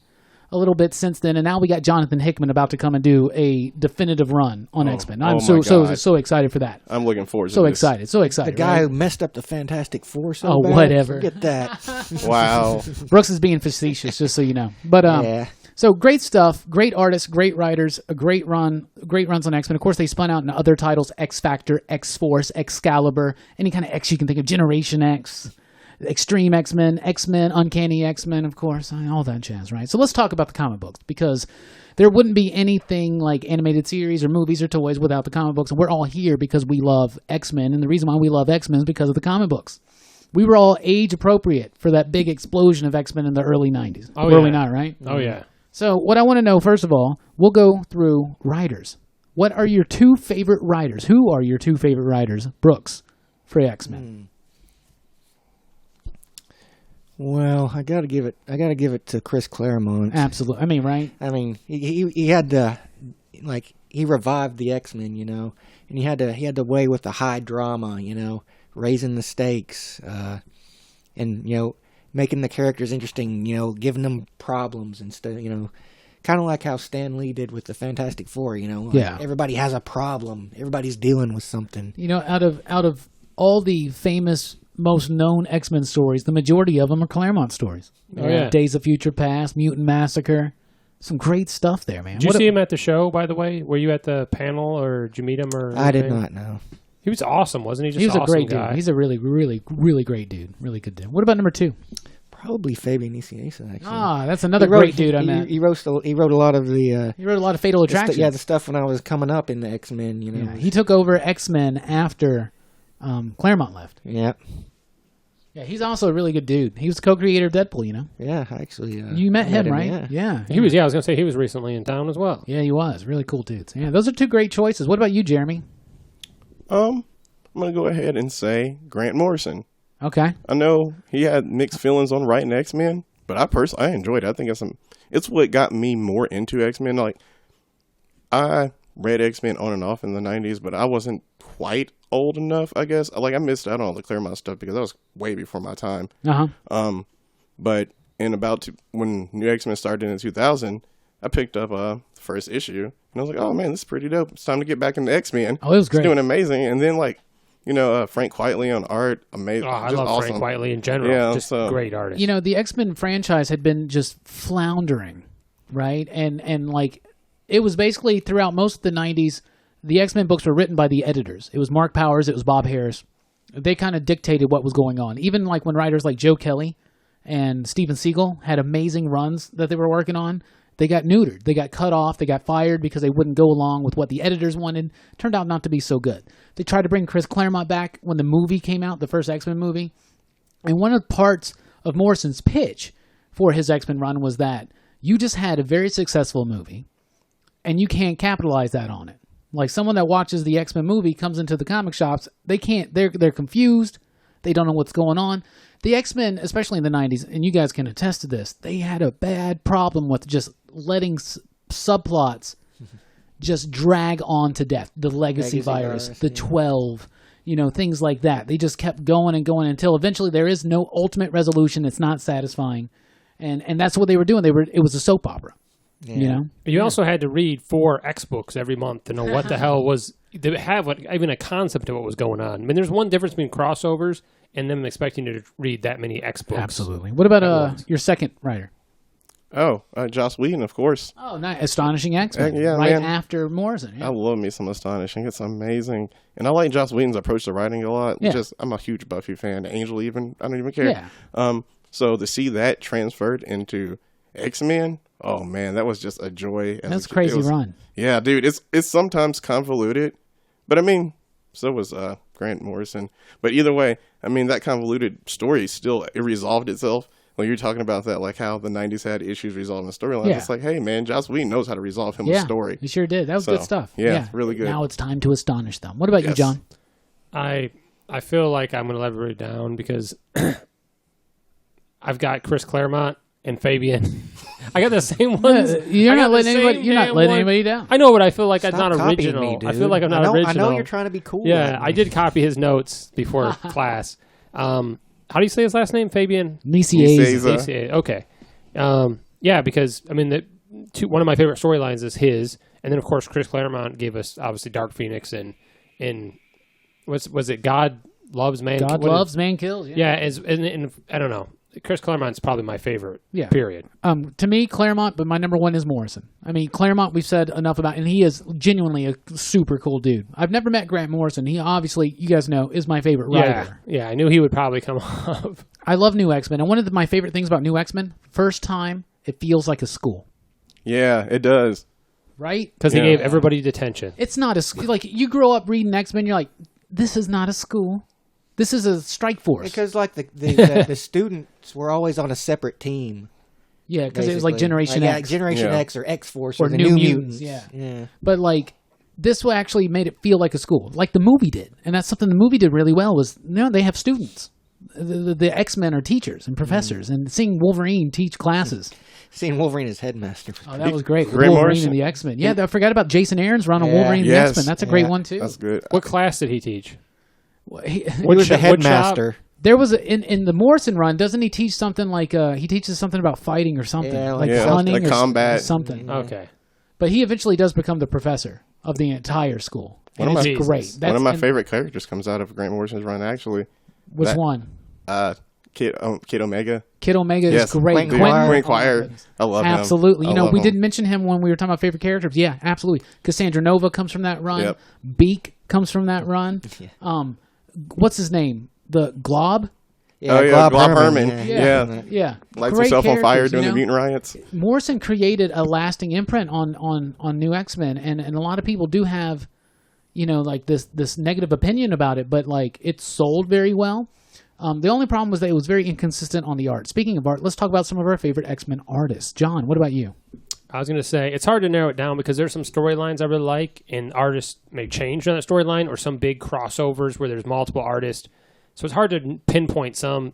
a little bit since then. And now we got Jonathan Hickman about to come and do a definitive run on X-Men. I'm so excited for that. I'm looking forward to so this. excited, so excited. The guy right? who messed up the Fantastic Four so bad. Whatever. Forget that. Wow. Brooks is being facetious, just so you know. But yeah. So great stuff, great artists, great writers, a great runs on X-Men. Of course, they spun out into other titles: X Factor, X Force, Excalibur, any kind of X you can think of, Generation X, Extreme X-Men, X-Men, Uncanny X-Men, of course, all that jazz, right? So let's talk about the comic books, because there wouldn't be anything like animated series or movies or toys without the comic books. And we're all here because we love X-Men, and the reason why we love X-Men is because of the comic books. We were all age appropriate for that big explosion of X-Men in the early 90s. Oh, were yeah. we not, right? Oh, yeah. So what I want to know, first of all, we'll go through writers. What are your 2 favorite writers? Who are your 2 favorite writers, Brooks, for X-Men? Well, I gotta give it to Chris Claremont. Absolutely. I mean, right? I mean, he had the, like, he revived the X-Men, you know, and he had the way with the high drama, you know, raising the stakes, and, you know, making the characters interesting, you know, giving them problems instead, you know, kind of like how Stan Lee did with the Fantastic Four, you know. Like, yeah. Everybody has a problem. Everybody's dealing with something. You know, out of all the famous, most known X-Men stories, the majority of them are Claremont stories. Oh, yeah. Days of Future Past, Mutant Massacre. Some great stuff there, man. Did you see him at the show, by the way? Were you at the panel, or did you meet him? Or I did not know. He was awesome, wasn't he? Just he was an a awesome great guy. dude. He's a really, really, really great dude. Really good dude. What about number 2? Probably Fabian Nicieza, actually. Ah, that's another great dude I met. He wrote a lot of the... he wrote a lot of Fatal Attractions. the stuff when I was coming up in the X-Men, you know. Yeah, he took over X-Men after Claremont left. Yep. Yeah, he's also a really good dude. He was the co-creator of Deadpool, you know? Yeah, actually. You met him, right? Yeah. He was. Yeah, I was gonna say he was recently in town as well. Yeah, he was. Really cool dudes. Yeah, those are two great choices. What about you, Jeremy? I'm gonna go ahead and say Grant Morrison. Okay. I know he had mixed feelings on writing X-Men, but I enjoyed it. I think it's what got me more into X-Men. Like, I read X-Men on and off in the 90s, but I wasn't quite old enough, I guess. Like, I missed out on all the Claremont stuff because that was way before my time. But when New X-Men started in 2000, I picked up the first issue, and I was like, oh man, this is pretty dope. It's time to get back into X-Men. Oh, it was great. It's doing amazing. And then, like, Frank Quitely on art, amazing. Oh, I just love awesome. Frank Quitely in general. Yeah, just great artist. You know, the X-Men franchise had been just floundering, right? And like, it was basically throughout most of the 90s, the X-Men books were written by the editors. It was Mark Powers, it was Bob Harris. They kind of dictated what was going on. Even like when writers like Joe Kelly and Steven Seagal had amazing runs that they were working on, they got neutered. They got cut off. They got fired because they wouldn't go along with what the editors wanted. Turned out not to be so good. They tried to bring Chris Claremont back when the movie came out, the first X-Men movie. And one of the parts of Morrison's pitch for his X-Men run was that you just had a very successful movie, and you can't capitalize that on it. Like, someone that watches the X-Men movie comes into the comic shops, they can't, they're confused, they don't know what's going on. The X-Men, especially in the 90s, and you guys can attest to this, they had a bad problem with just letting subplots just drag on to death. The legacy virus, the 12, things like that. They just kept going and going until eventually there is no ultimate resolution. It's not satisfying. And that's what they were doing. It was a soap opera. Yeah. You also had to read 4 X books every month to know what the hell was, to have even a concept of what was going on. I mean, there's one difference between crossovers and them expecting you to read that many X books. Absolutely. What about your second writer? Oh, Joss Whedon, of course. Oh, nice. Astonishing X-Men. Yeah, right man. after Morrison. Yeah. I love me some Astonishing. It's amazing. And I like Joss Whedon's approach to writing a lot. Yeah. I'm a huge Buffy fan. Angel even. I don't even care. Yeah. So to see that transferred into X-Men, oh man, that was just a joy. That's a crazy run. Yeah, dude. It's sometimes convoluted, but I mean, so was Grant Morrison. But either way, I mean, that convoluted story it resolved itself. Like, you're talking about that, like how the 90s had issues resolving the storyline. Yeah. It's like, hey, man, Joss Whedon knows how to resolve a story. He sure did. That was good stuff. Yeah, really good. Now it's time to astonish them. What about you, John? I feel like I'm going to let everybody down because I've got Chris Claremont and Fabian. I got the same ones. You're not letting anybody down. I know, but I feel like Stop I'm not copying original. me, dude. I feel like I'm not original. I know you're trying to be cool. Yeah, I did copy his notes before class. How do you say his last name? Fabian? Nicieza. Okay. Yeah, because, I mean, one of my favorite storylines is his. And then, of course, Chris Claremont gave us, obviously, Dark Phoenix and was it God Loves, Man God Loves, Man Kills. Yeah, and I don't know. Chris Claremont's probably my favorite, period. To me, Claremont, but my number one is Morrison. I mean, Claremont we've said enough about, and he is genuinely a super cool dude. I've never met Grant Morrison. He obviously, you guys know, is my favorite writer. Yeah, I knew he would probably come up. I love New X-Men, and one of my favorite things about New X-Men, first time, it feels like a school. Yeah, it does. Right? Because he gave everybody detention. It's not a school. Like, you grow up reading X-Men, you're like, this is not a school. This is a strike force. Because like the students were always on a separate team. Yeah, because it was like Generation X. Yeah, Generation X or X-Force or the New Mutants. Yeah. But like, this actually made it feel like a school, like the movie did. And that's something the movie did really well was, they have students. The X-Men are teachers and professors, and seeing Wolverine teach classes. Seeing Wolverine as headmaster. Oh, that was great. Grant Wolverine Morrison. and the X-Men. Yeah, I forgot about Jason Aaron's run on Wolverine and the X-Men. That's a great one, too. That's good. What class did he teach? He was the headmaster. There was in the Morrison run, doesn't he teach something like he teaches something about fighting or something, like hunting like or combat, something. Okay, but he eventually does become the professor of the entire school. One of my great. One of my favorite characters comes out of Grant Morrison's run. Actually, which one? Kid Omega. Kid Omega is great. Quinn Quire. I love him. Absolutely. We didn't mention him when we were talking about favorite characters. Yeah, absolutely. Cassandra Nova comes from that run. Yep. Beak comes from that run. What's his name? The Glob? Yeah, Glob Herman. Yeah. Lights Great himself on fire characters, during the mutant riots. Morrison created a lasting imprint on New X-Men, and a lot of people do have, like this negative opinion about it, but like it sold very well. The only problem was that it was very inconsistent on the art. Speaking of art, let's talk about some of our favorite X-Men artists. John, what about you? I was going to say, it's hard to narrow it down because there's some storylines I really like, and artists may change on that storyline, or some big crossovers where there's multiple artists. So it's hard to pinpoint some,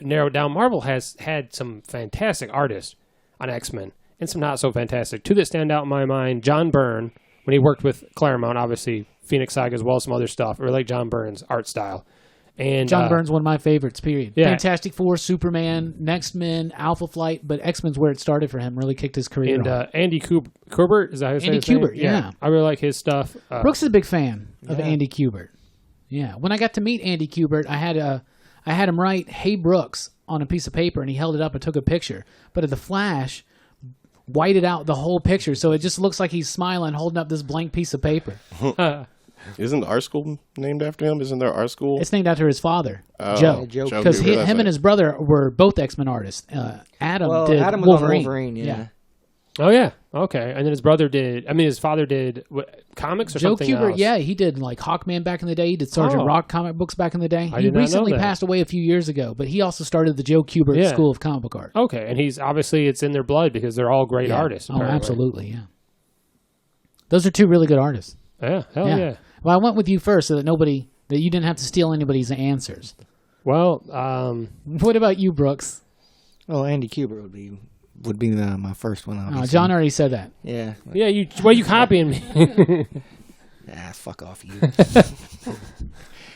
narrow it down. Marvel has had some fantastic artists on X-Men, and some not so fantastic. Two that stand out in my mind, John Byrne, when he worked with Claremont, obviously, Phoenix Saga as well as some other stuff. I really like John Byrne's art style. And John Byrne's one of my favorites, period. Yeah. Fantastic Four, Superman, Next Men, Alpha Flight, but X-Men's where it started for him, really kicked his career And off. Andy Kubert, is that how you say Andy his name? Kubert, yeah. I really like his stuff. Brooks is a big fan of Andy Kubert. Yeah. When I got to meet Andy Kubert, I had him write, "Hey Brooks," on a piece of paper, and he held it up and took a picture. But at the flash, whited out the whole picture, so it just looks like he's smiling, holding up this blank piece of paper. Isn't our school named after him? Isn't there our school? It's named after his father, Joe. Because him and his brother were both X-Men artists. Adam did Adam was Wolverine. on Wolverine, yeah. Oh, yeah. Okay. And then his brother did, his father did comics or Joe something Kubert, else? yeah, he did like Hawkman back in the day. He did Sergeant Rock comic books back in the day. I He did not know recently that. passed away a few years ago, but he also started the Joe Kubert School of Comic Book Art. Okay. And he's, obviously, it's in their blood because they're all great artists. Oh, Apparently. absolutely, yeah. Those are two really good artists. Yeah. Hell yeah. Well, I went with you first so that you didn't have to steal anybody's answers. Well, What about you, Brooks? Well, Andy Kubert would be my first one. Obviously. John already said that. Yeah. yeah, you copying me? Fuck off you.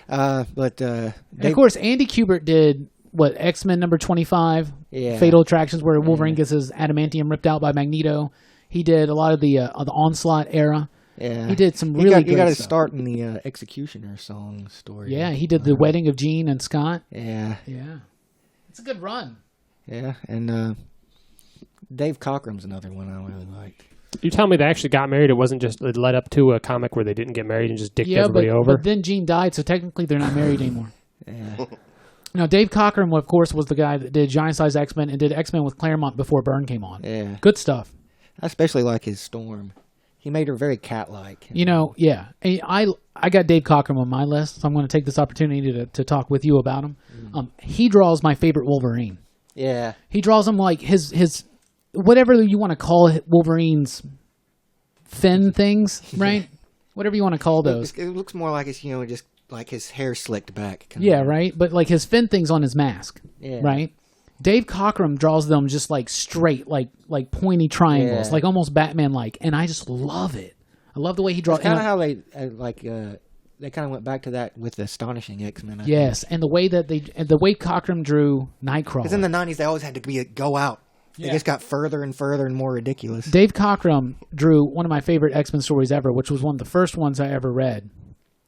But And of course, Andy Kubert did X-Men number 25, Yeah. Fatal Attractions, where Wolverine gets his adamantium ripped out by Magneto. He did a lot of the Onslaught era. yeah, He did some really He got great his stuff. start in the Executioner song story. Yeah, he did the wedding of Jean and Scott. Yeah. Yeah, it's a good run. Yeah, and Dave Cockrum's another one I really liked. You tell me they actually got married. It wasn't just it led up to a comic where they didn't get married and just dicked everybody over. But then Jean died, so technically they're not married anymore. Yeah. Now, Dave Cockrum, of course, was the guy that did Giant Size X-Men and did X-Men with Claremont before Byrne came on. Yeah. Good stuff. I especially like his Storm. He made her very cat-like. Yeah. I got Dave Cockrum on my list, so I'm going to take this opportunity to talk with you about him. He draws my favorite Wolverine. Yeah. He draws him like his whatever you want to call Wolverine's fin things, right? Whatever you want to call those. It looks more like it's, just like his hair slicked back. Yeah, right? But like his fin things on his mask, Yeah. right? Dave Cockrum draws them just like straight, like pointy triangles, Yeah. like almost Batman-like, and I just love it. I love the way he draws. That's kind of how they kind of went back to that with the Astonishing X-Men. I Yes, and the way that the way Cockrum drew Nightcrawler. Because in the 90s, they always had to go out. They just got further and further and more ridiculous. Dave Cockrum drew one of my favorite X-Men stories ever, which was one of the first ones I ever read.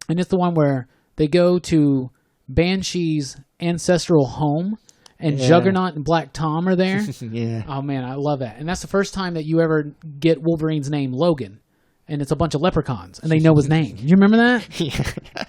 And it's the one where they go to Banshee's ancestral home, and Juggernaut and Black Tom are there. Yeah. Oh, man, I love that. And that's the first time that you ever get Wolverine's name, Logan. And it's a bunch of leprechauns, and they know his name. You remember that? Yeah.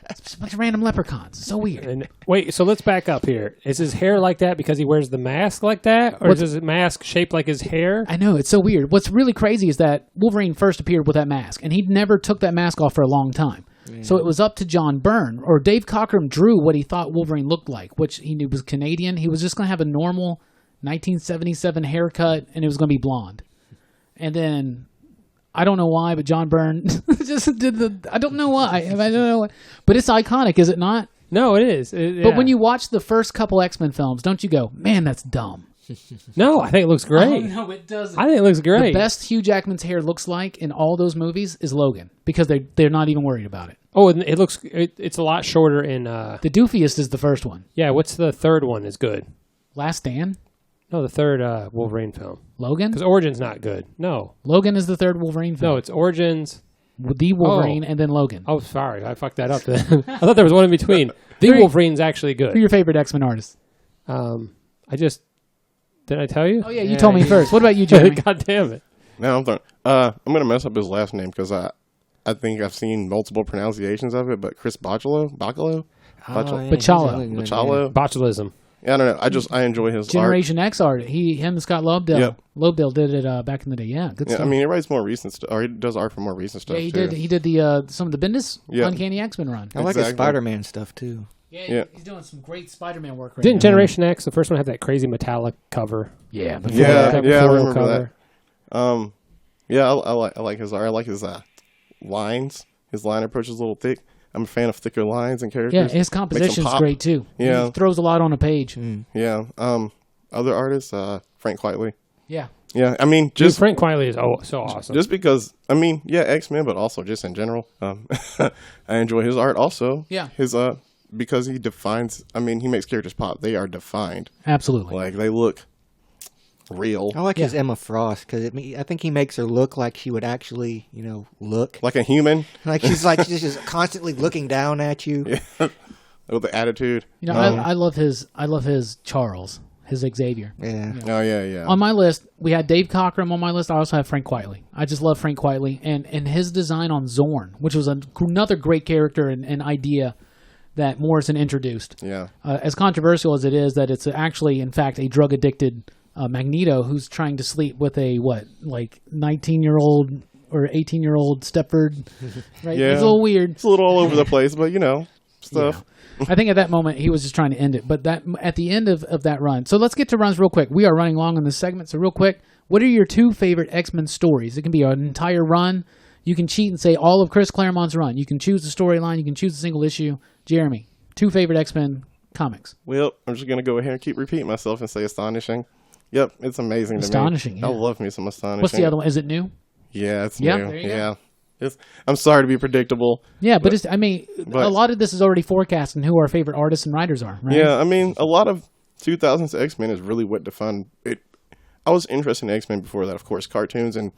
It's just a bunch of random leprechauns. So weird. And wait, so let's back up here. Is his hair like that because he wears the mask like that, or is his mask shaped like his hair? I know, it's so weird. What's really crazy is that Wolverine first appeared with that mask, and he never took that mask off for a long time. Yeah. So it was up to John Byrne, or Dave Cockrum drew what he thought Wolverine looked like, which he knew was Canadian. He was just going to have a normal 1977 haircut, and it was going to be blonde. And then, I don't know why, but John Byrne just did I don't know why. I don't know why. But it's iconic, is it not? No, it is. But when you watch the first couple X-Men films, don't you go, man, that's dumb? No, I think it looks great. Oh, no, it doesn't. I think it looks great. The best Hugh Jackman's hair looks like in all those movies is Logan, because they're not even worried about it. Oh, and it looks it's a lot shorter in. The doofiest is the first one. Yeah, what's the third one is good? Last Stand? No, the third Wolverine film. Logan? Because Origin's not good. No. Logan is the third Wolverine film. No, it's Origins. The Wolverine and then Logan. Oh, sorry. I fucked that up then. I thought there was one in between. The Wolverine's actually good. Who are your favorite X-Men artists? Did I tell you? Oh, yeah, you told me first. What about you, Jeremy? God damn it. No, I'm throwing. I'm gonna mess up his last name because I think I've seen multiple pronunciations of it, but Chris Bachalo. Bachalo. Botulism. Yeah, I don't know. I enjoy his Generation X art. Him and Scott Lobdell. Yep. Lobdell did it back in the day. Yeah, good stuff. I mean, he writes more recent stuff, or he does art for more recent stuff. Yeah, he too. did. He did the some of the Bendis Uncanny X-Men run. I like his Spider-Man stuff too. Yeah, he's doing some great Spider-Man work right Didn't now. Generation X, the first one, have that crazy metallic cover? Yeah, the Yeah, That I foil remember cover. that. Yeah, I like his art. I like his lines. His line approach is a little thick. I'm a fan of thicker lines and characters. Yeah, his Makes them composition's pop. great too. Yeah. He throws a lot on a page. Yeah. Other artists, Frank Quitely. Yeah. Yeah, I mean, Dude, just Frank Quitely is so awesome. just because, I mean, yeah, X-Men, but also just in general. I enjoy his art also. Yeah. His because he defines. I mean, he makes characters pop. They are defined. Absolutely. Like they look real, I like his Emma Frost because I think he makes her look like she would actually, look like a human like she's just constantly looking down at you. with the attitude. I love his Charles, his Xavier. Yeah. Oh yeah. On my list, we had Dave Cockrum on my list. I also have Frank Quitely. I just love Frank Quitely and his design on Zorn, which was another great character and idea that Morrison introduced. Yeah. As controversial as it is, that it's actually, in fact, a drug-addicted Magneto who's trying to sleep with a 19-year-old or 18-year-old Stepford. Right? Yeah. It's a little weird. It's a little all over the place, but stuff. Yeah. I think at that moment he was just trying to end it. But that at the end of that run. So let's get to runs real quick. We are running long on this segment, so real quick. What are your two favorite X-Men stories? It can be an entire run. You can cheat and say all of Chris Claremont's run. You can choose the storyline. You can choose a single issue. Jeremie, two favorite X-Men comics. Well, I'm just going to go ahead and keep repeating myself and say Astonishing. Yep, it's amazing Astonishing, to me. yeah. I love me some Astonishing. What's the other one? Is it new? Yeah, it's Yeah, new. there you Yeah. I'm sorry to be predictable. Yeah, but a lot of this is already forecasting who our favorite artists and writers are, right? Yeah, I mean, a lot of 2000s X-Men is really what defined it. I was interested in X-Men before that, of course, cartoons and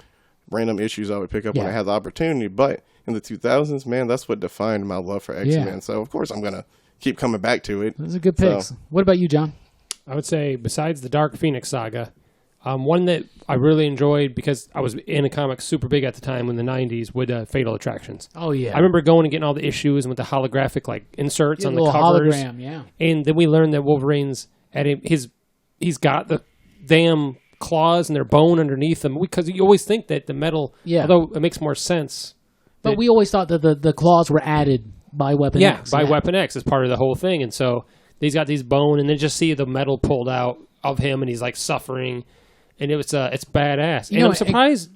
random issues I would pick up when I had the opportunity. But in the 2000s, man, that's what defined my love for X-Men. Yeah. So, of course, I'm going to keep coming back to it. Those are good picks. So, What about you, John? I would say, besides the Dark Phoenix saga, one that I really enjoyed because I was in a comic super big at the time in the 90s with Fatal Attractions. Oh, yeah. I remember going and getting all the issues and with the holographic inserts on the covers. Hologram, yeah. And then we learned that Wolverine's he's got the damn claws and their bone underneath them because you always think that the metal, although it makes more sense. But we always thought that the claws were added by Weapon X. By Weapon X as part of the whole thing. And so he's got these bone and then just see the metal pulled out of him and he's suffering. And it's badass. And I'm surprised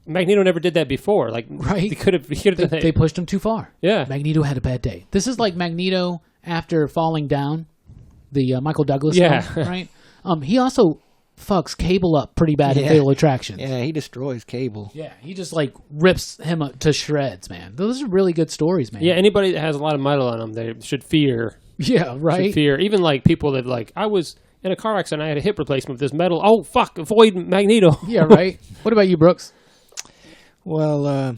Magneto never did that before. Right? He could have done that. They pushed him too far. Yeah. Magneto had a bad day. This is like Magneto after falling down, the Michael Douglas film, right? He also fucks Cable up pretty bad in Fatal Attractions. Yeah, he destroys Cable. Yeah, he just rips him up to shreds, man. Those are really good stories, man. Yeah, anybody that has a lot of metal on them, they should fear. Yeah, right? Should fear. Even people that I was in a car accident, I had a hip replacement with this metal. Oh, fuck, avoid Magneto. Yeah, right? What about you, Brooks? Well,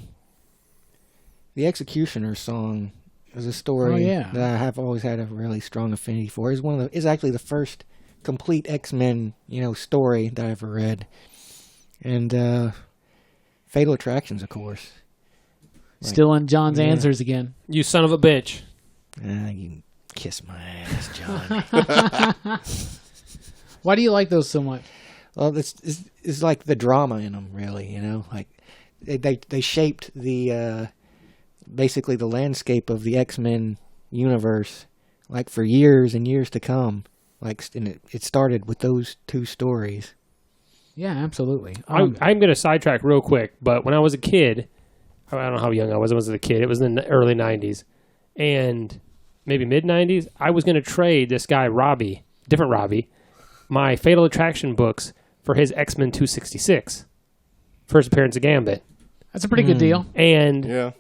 the Executioner song is a story that I have always had a really strong affinity for. It's actually the first complete X-Men, story that I ever read. And Fatal Attractions, of course. Still in John's answers again. You son of a bitch. You can kiss my ass, John. Why do you like those so much? Well, it's like the drama in them, really. They shaped the basically the landscape of the X-Men universe, for years and years to come. And it started with those two stories. Yeah, absolutely. I'm going to sidetrack real quick, but when I was a kid, I don't know how young I was a kid. It was in the early 90s, and maybe mid-90s. I was going to trade this guy, Robbie, different Robbie, my Fatal Attraction books for his X-Men 266, first appearance of Gambit. That's a pretty good deal. And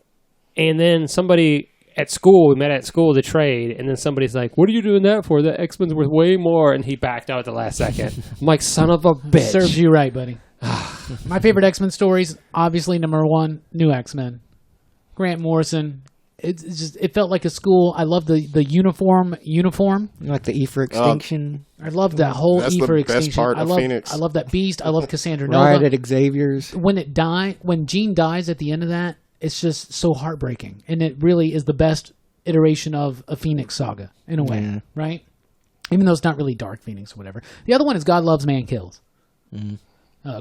then somebody at school, we met at school to trade, and then somebody's like, what are you doing that for? The X-Men's worth way more, and he backed out at the last second. I'm like, son of a bitch. Serves you right, buddy. My favorite X-Men stories, obviously number one, New X-Men. Grant Morrison. It felt like a school. I love the uniform. Like the Aether extinction. I love that whole That's Aether the extinction. best part of Phoenix. I love that Beast. I love Cassandra Nova. Riot at Xavier's. When Jean dies at the end of that, it's just so heartbreaking. And it really is the best iteration of a Phoenix saga, in a way, right? Even though it's not really Dark Phoenix or whatever. The other one is God Loves, Man Kills.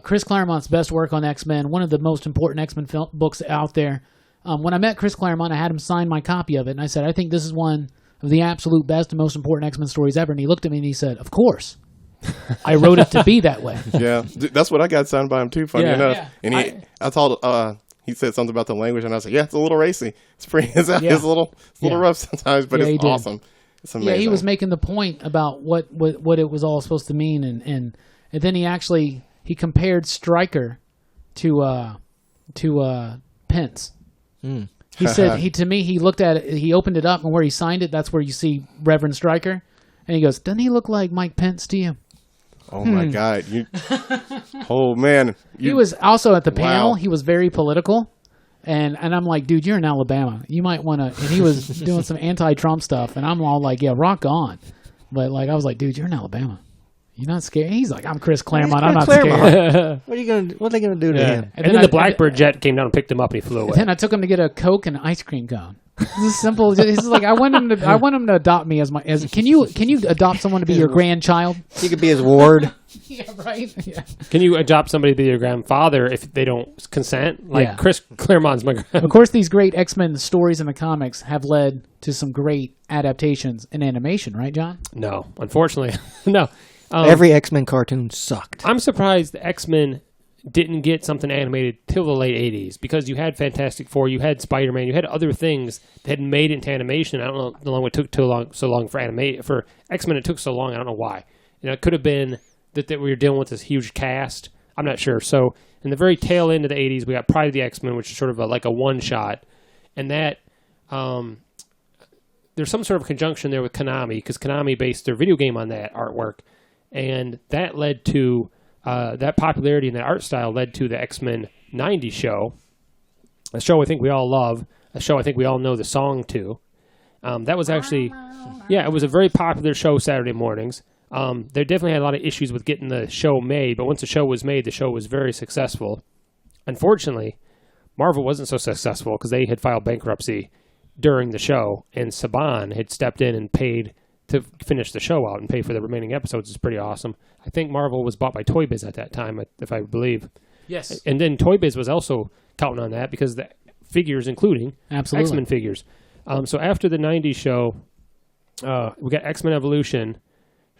Chris Claremont's best work on X-Men, one of the most important X-Men books out there. When I met Chris Claremont, I had him sign my copy of it, and I said, I think this is one of the absolute best and most important X-Men stories ever. And he looked at me and he said, "Of course, I wrote it to be that way." Yeah, that's what I got signed by him too. Funny Yeah. enough, Yeah. and I told he said something about the language, and I was like, "Yeah, it's a little racy. It's pretty. It's a little Yeah. rough sometimes, but Yeah, he it's did. awesome. It's amazing." Yeah, he was making the point about what it was all supposed to mean, and then he compared Stryker to Pence. He said he looked at it, he opened it up, and where he signed it, that's where you see Reverend Stryker, and he goes, "Doesn't he look like Mike Pence to you?" Oh my God! Oh man! He was also at the Wow. panel. He was very political, and I'm like, "Dude, you're in Alabama. You might want to." And he was doing some anti-Trump stuff, and I'm all like, "Yeah, rock on," but like I was like, "Dude, you're in Alabama. You're not scared." He's like, "I'm Chris Claremont. I'm not scared." What are they gonna do to him? And then the Blackbird jet came down and picked him up, and he flew away. Then I took him to get a Coke and an ice cream cone. This is simple. He's like, I want him to adopt me as my. Can you adopt someone to be your grandchild? He could be his ward. Yeah, right. Yeah. Can you adopt somebody to be your grandfather if they don't consent? Like Yeah. Chris Claremont's my grandfather. Of course, these great X-Men stories in the comics have led to some great adaptations in animation, right, John? No, unfortunately, no. Every X-Men cartoon sucked. I'm surprised the X-Men didn't get something animated till the late 80s, because you had Fantastic Four, you had Spider-Man, you had other things that had made it into animation. I don't know how long it took so long for X-Men. It took so long. I don't know why. It could have been that we were dealing with this huge cast. I'm not sure. So in the very tail end of the 80s, we got Pride of the X-Men, which is sort of like a one-shot. And that there's some sort of conjunction there with Konami, because Konami based their video game on that artwork. And that led to that popularity and that art style led to the X-Men 90s show, a show I think we all love, a show I think we all know the song to. That was actually, it was a very popular show Saturday mornings. They definitely had a lot of issues with getting the show made, but once the show was made, the show was very successful. Unfortunately, Marvel wasn't so successful because they had filed bankruptcy during the show, and Saban had stepped in and paid to finish the show out and pay for the remaining episodes. Is pretty awesome. I think Marvel was bought by Toy Biz at that time, if I believe. Yes. And then Toy Biz was also counting on that because the figures, including Absolutely. X-Men figures. So after the 90s show, we got X-Men Evolution.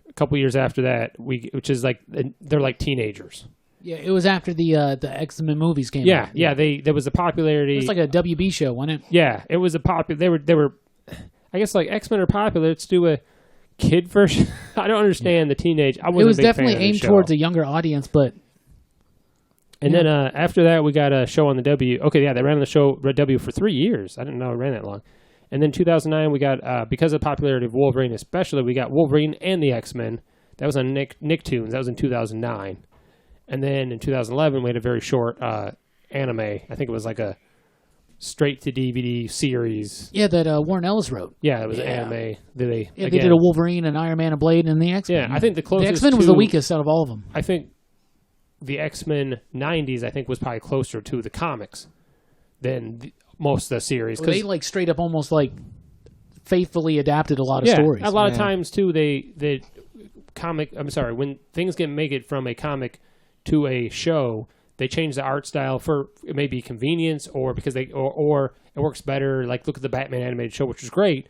A couple years after that, which is like, they're like teenagers. Yeah, it was after the X-Men movies came out. Yeah. There was a popularity. It was like a WB show, wasn't it? Yeah, it was a popular. They were. I guess like X-Men are popular. Let's do a kid version. I don't understand the teenage. I wasn't It was a big definitely fan of the aimed show. towards a younger audience, but And then after that, we got a show on the W. Okay, yeah, they ran on the show Red W for 3 years. I didn't know it ran that long. And then 2009, we got because of the popularity of Wolverine, especially, we got Wolverine and the X-Men. That was on Nicktoons. That was in 2009. And then in 2011, we had a very short anime. I think it was like a straight-to-DVD series. yeah, that Warren Ellis wrote. Yeah, it was an anime. They did a Wolverine, an Iron Man, a Blade, and the X-Men. Yeah, I think the closest X-Men was the weakest out of all of them. I think the X-Men 90s, I think, was probably closer to the comics than most of the series. Well, they like straight up almost like faithfully adapted a lot of stories. A lot of times too, they comic. I'm sorry, when things make it from a comic to a show, they change the art style for it may be convenience or because or it works better. Like look at the Batman animated show, which was great,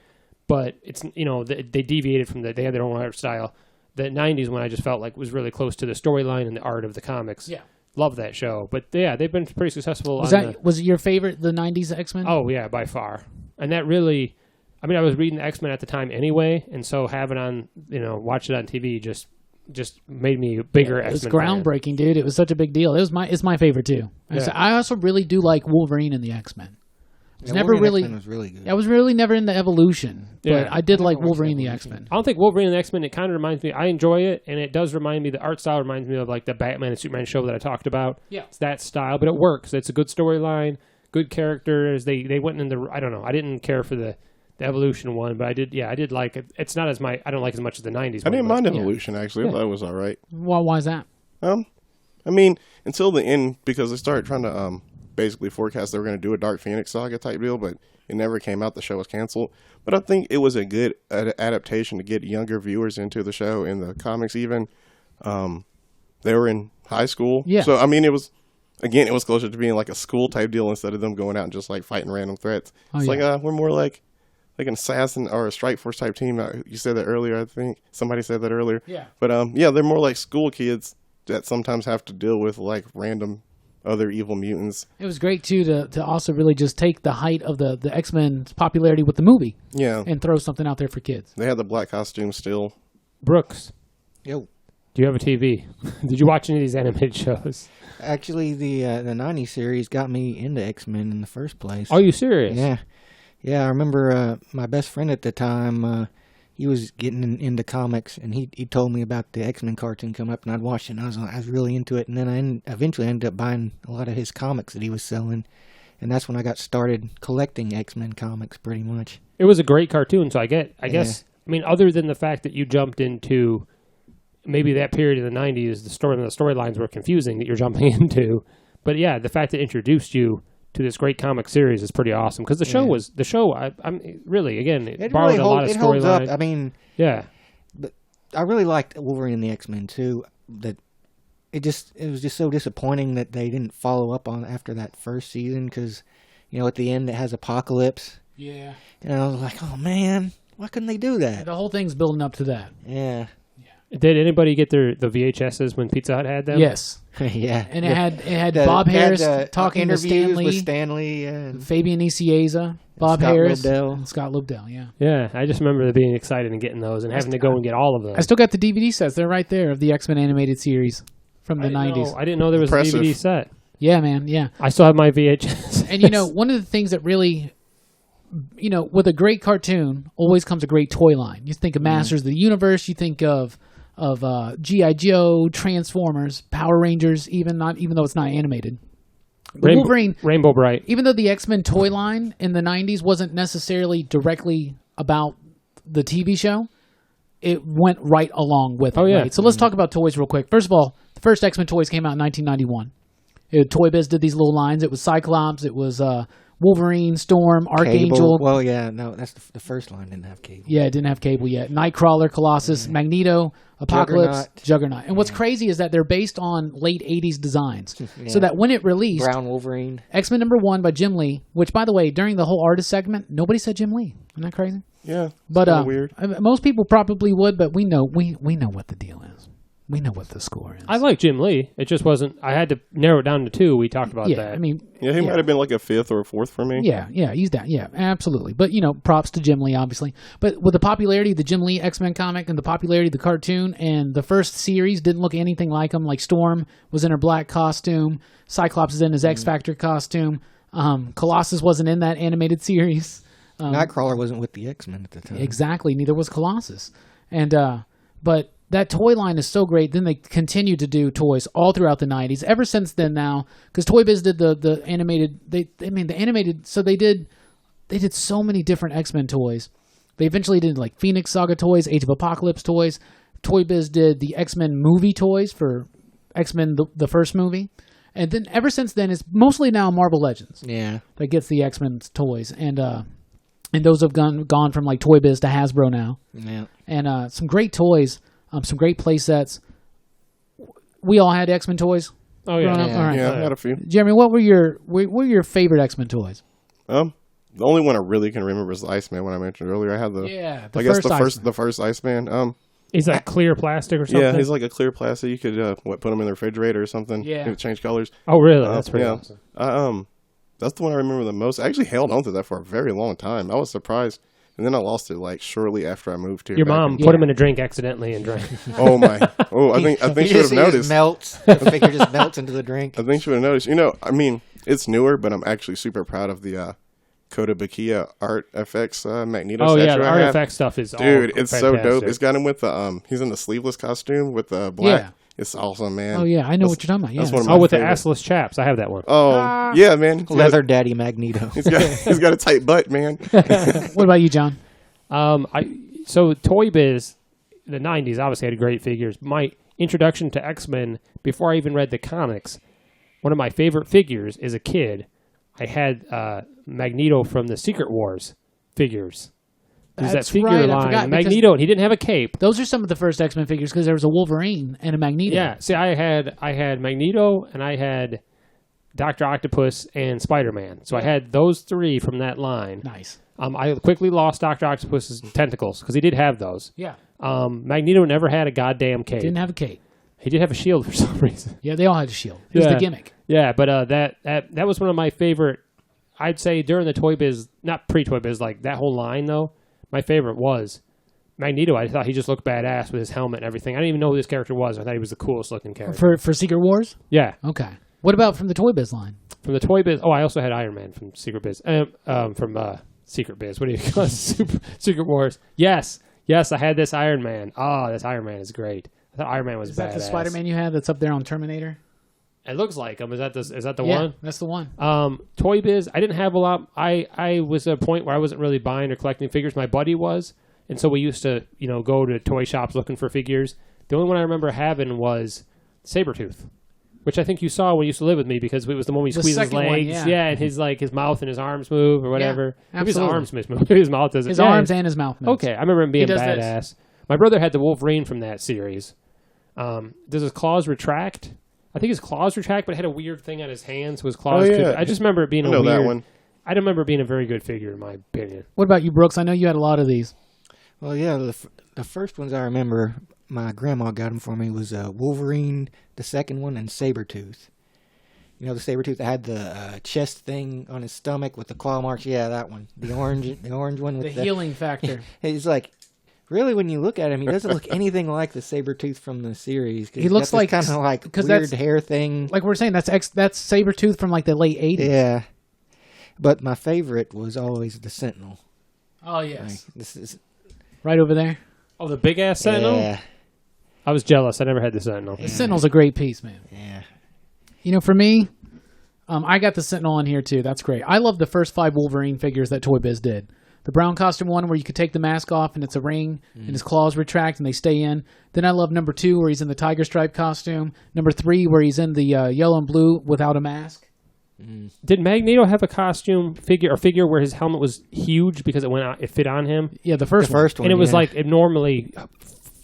but it's they deviated from they had their own art style. The 90s one I just felt like was really close to the storyline and the art of the comics. Yeah. Love that show. But yeah, they've been pretty successful. Was it your favorite, the 90s X-Men? Oh, yeah, by far. And that really, I mean, I was reading X-Men at the time anyway, and so having on, watch it on TV just made me a bigger X-Men It was fan. groundbreaking, dude. It was such a big deal. It's my favorite too. Yeah. I also really do like Wolverine and the X-Men. I was never really. X-Men was really good. I was really never into Evolution, but Yeah. I did like watched Wolverine and the Evolution. X-Men. I don't think Wolverine and the X-Men, it kind of reminds me, I enjoy it, and it does remind me, the art style reminds me of like the Batman and Superman show that I talked about. Yeah. It's that style, but it works. It's a good storyline, good characters. They went in I don't know, I didn't care for the Evolution one, but I did like it. It's not I don't like as much as the 90s I one. didn't but- mind Evolution, actually. I thought it was all right. Well, why is that? I mean, until the end, because they started trying to basically forecast they were going to do a Dark Phoenix saga type deal, but it never came out. The show was canceled. But I think it was a good adaptation to get younger viewers into the show. In the comics, even they were in high school. Yeah. So I mean, it was closer to being like a school type deal instead of them going out and just like fighting random threats. Oh, It's yeah. like we're more like like an assassin or a strike force type team. You said that earlier, I think. Somebody said that earlier. Yeah. But yeah, they're more like school kids that sometimes have to deal with like random other evil mutants. It was great too to also really just take the height of the X-Men's popularity with the movie. Yeah. And throw something out there for kids. They had the black costume still. Brooks, Yo. do you have a TV? Did you watch any of these animated shows? Actually, the 90s series got me into X-Men in the first place. Are you serious? Yeah. Yeah, I remember my best friend at the time, he was getting into comics, and he told me about the X-Men cartoon coming up, and I'd watched it, and I was really into it. And then I eventually ended up buying a lot of his comics that he was selling, and that's when I got started collecting X-Men comics pretty much. It was a great cartoon, so I guess, I mean, other than the fact that you jumped into maybe that period in the 90s, the storylines were confusing that you're jumping into. But yeah, the fact that it introduced you to this great comic series is pretty awesome. Because the show, I'm really, again, it borrowed a lot of storylines. I mean, yeah. But I really liked Wolverine and the X-Men too. That it was just so disappointing that they didn't follow up on after that first season, because, you know, at the end it has Apocalypse. Yeah. And I was like, oh man, why couldn't they do that? The whole thing's building up to that. Yeah. Did anybody get the VHSs when Pizza Hut had them? Yes. Yeah. And it had Bob Harris talking to interviews Stanley, with Stanley, Fabian Nicieza, Bob Scott Harris, Lobdell. and Scott Lobdell. Yeah. Yeah, I just remember being excited and getting those and having to go and get all of them. I still got the DVD sets. They're right there of the X-Men animated series from the 90s. I didn't know there was Impressive. a DVD set. Yeah, man. Yeah. I still have my VHS. And, you know, one of the things that really, you know, with a great cartoon, always comes a great toy line. You think of Masters of the Universe, you think of G.I. Joe, Transformers, Power Rangers, even though it's not animated. Wolverine, Rainbow Bright. even though the X-Men toy line in the 90s wasn't necessarily directly about the TV show, it went right along with it. Oh, yeah. Right? So let's talk about toys real quick. First of all, the first X-Men toys came out in 1991. Toy Biz did these little lines. It was Cyclops. It was Wolverine, Storm, Archangel. Cable. Well, yeah, no, that's the first line didn't have cable. Yeah, it didn't have cable yet. Nightcrawler, Colossus, Magneto, Apocalypse, Juggernaut. And what's crazy is that they're based on late 80s designs. So that when it released, Brown Wolverine. X-Men #1 by Jim Lee, which, by the way, during the whole artist segment, nobody said Jim Lee. Isn't that crazy? Yeah. But weird. most people probably would, but we know what the deal is. We know what the score is. I like Jim Lee. It just wasn't. I had to narrow it down to 2. We talked about that. I mean, Yeah, he might have been like a 5th or a 4th for me. Yeah, he's that. Yeah, absolutely. But, you know, props to Jim Lee, obviously. But with the popularity of the Jim Lee X-Men comic and the popularity of the cartoon, and the first series didn't look anything like him. Like Storm was in her black costume. Cyclops is in his X-Factor costume. Colossus wasn't in that animated series. Nightcrawler wasn't with the X-Men at the time. Exactly. Neither was Colossus. And but that toy line is so great. Then they continued to do toys all throughout the 90s. Ever since then now, because Toy Biz did the animated, the animated, so they did so many different X-Men toys. They eventually did like Phoenix Saga toys, Age of Apocalypse toys. Toy Biz did the X-Men movie toys for X-Men, the first movie. And then ever since then, it's mostly now Marvel Legends. Yeah. That gets the X-Men toys. And those have gone from like Toy Biz to Hasbro now. Yeah. And some great toys. Some great play sets. We all had X-Men toys. Oh yeah, growing up? All right. Yeah, I had a few. Jeremy, what were your favorite X-Men toys? The only one I really can remember was the Iceman, one I mentioned earlier. I had the first Iceman. Is that clear plastic or something? Yeah, he's like a clear plastic. You could put him in the refrigerator or something. Yeah. It would change colors. Oh really? That's pretty awesome. That's the one I remember the most. I actually held on to that for a very long time. I was surprised. And then I lost it like shortly after I moved here. Your mom put him in a drink accidentally and drank. Oh my! Oh, I think she would have noticed. Just melts. The figure just melts into the drink. I think she would have noticed. You know, I mean, it's newer, but I'm actually super proud of the Kota Bakia Art FX Magneto. Oh yeah, statue the I have. Art FX stuff is Dude, it's so fantastic. dope. It's got him with the he's in the sleeveless costume with the black. Yeah. It's awesome, man. Oh yeah, I know what you're talking about. Yeah, that's one of my with favorites. the assless chaps. I have that one. Oh yeah, man. Leather Daddy Magneto. He's got a tight butt, man. What about you, John? So Toy Biz, the 90s obviously had great figures. My introduction to X-Men, before I even read the comics, one of my favorite figures as a kid, I had Magneto from the Secret Wars figures. There's That's that figure right, I line. forgot, Magneto, and he didn't have a cape. Those are some of the first X-Men figures because there was a Wolverine and a Magneto. Yeah, see, I had Magneto, and I had Dr. Octopus, and Spider-Man. So I had those 3 from that line. Nice. I quickly lost Dr. Octopus's tentacles because he did have those. Yeah. Magneto never had a goddamn cape. Didn't have a cape. He did have a shield for some reason. Yeah, they all had a shield. It was the gimmick. Yeah, but that was one of my favorite. I'd say during the Toy Biz, not pre-Toy Biz, like that whole line though. My favorite was Magneto. I thought he just looked badass with his helmet and everything. I didn't even know who this character was. I thought he was the coolest looking character. For Secret Wars? Yeah. Okay. What about from the Toy Biz line? From the Toy Biz. Oh, I also had Iron Man from Secret Biz. From Secret Biz. What do you call it? Secret Wars. Yes, I had this Iron Man. Oh, this Iron Man is great. I thought Iron Man was badass. Is that the Spider-Man you had that's up there on Terminator? It looks like him. Is that the yeah, one? That's the one. Toy Biz. I didn't have a lot. I was at a point where I wasn't really buying or collecting figures. My buddy was, and so we used to go to toy shops looking for figures. The only one I remember having was Sabretooth, which I think you saw when you used to live with me because it was the one we squeezed his legs. One, and his mouth and his arms move or whatever. Yeah, maybe his absolutely. arms move. Maybe his mouth doesn't. His arms and his mouth moves. Okay, I remember him being does badass. this. My brother had the Wolverine from that series. Does his claws retract? I think his claws retract, but it had a weird thing on his hands. So his claws. I just remember it being I know that one. I don't remember it being a very good figure, in my opinion. What about you, Brooks? I know you had a lot of these. Well, yeah, the first ones I remember, my grandma got them for me, was Wolverine, the second one, and Sabretooth. You know, the Sabretooth that had the chest thing on his stomach with the claw marks? Yeah, that one. The orange one with The healing factor. He's like, really, when you look at him, he doesn't look anything like the Sabretooth from the series. He looks like kind of like weird hair thing. Like we're saying, that's Sabretooth from like the late 80s. Yeah. But my favorite was always the Sentinel. Oh, yes. This is Right over there. Oh, the big ass Sentinel. Yeah. I was jealous. I never had the Sentinel. The Sentinel's a great piece, man. Yeah. You know, for me, I got the Sentinel in here too. That's great. I love the first 5 Wolverine figures that Toy Biz did. The brown costume one where you could take the mask off and it's a ring and his claws retract and they stay in. Then I love number 2 where he's in the tiger stripe costume. Number 3 where he's in the yellow and blue without a mask. Did Magneto have a costume figure where his helmet was huge because it fit on him? Yeah, the first one. And it was like abnormally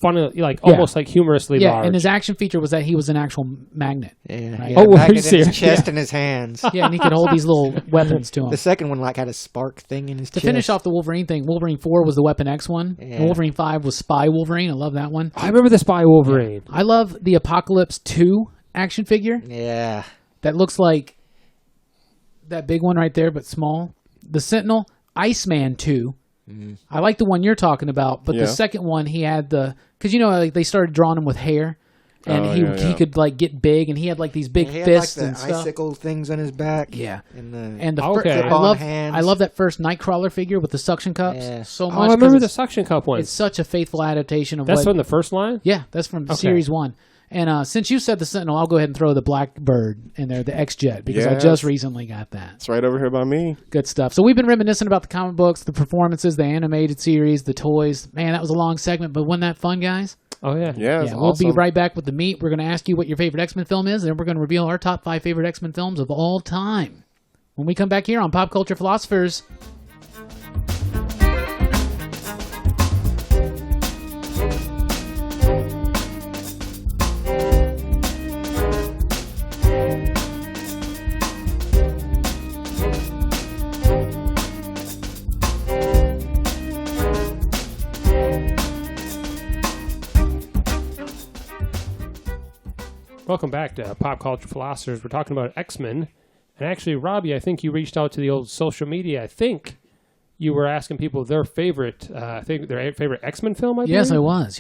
funny, like almost like humorously large. And his action feature was that he was an actual magnet. Yeah. Right? He Oh, had a were you magnet in his serious? chest and his hands. Yeah, and he could hold these little weapons to him. The second one had a spark thing in his To chest. finish off the Wolverine thing, Wolverine 4 was the Weapon X one. Yeah. And Wolverine 5 was Spy Wolverine. I love that one. I remember the Spy Wolverine. I love the Apocalypse 2 action figure Yeah. that looks like that big one right there, but small. The Sentinel, Iceman 2. I like the one you're talking about, but Yeah. the second one, he had because like they started drawing him with hair, and he could like get big, and he had like these big He had fists like and the stuff. icicle things on his back. Yeah. And the Okay. flip-on hands. I love that first Nightcrawler figure with the suction cups Yeah. so Oh, much. I 'cause remember the it's, suction cup one. it's such a faithful adaptation of That's what. from the first line? Yeah, that's from Series 1. And since you said the Sentinel, I'll go ahead and throw the Blackbird in there, the X-Jet, because I Yes. just recently got that. It's right over here by me. Good stuff. So we've been reminiscing about the comic books, the performances, the animated series, the toys. Man, that was a long segment, but wasn't that fun, guys? Oh, yeah. Yeah, it's We'll be awesome. right back with the meat. We're going to ask you what your favorite X-Men film is, and then we're going to reveal our top 5 favorite X-Men films of all time. When we come back here on Pop Culture Philosophers. Welcome back to Pop Culture Philosophers. We're talking about X-Men. And actually, Robbie, I think you reached out to the old social media. I think you were asking people their favorite X-Men film, I believe? Yes, I was.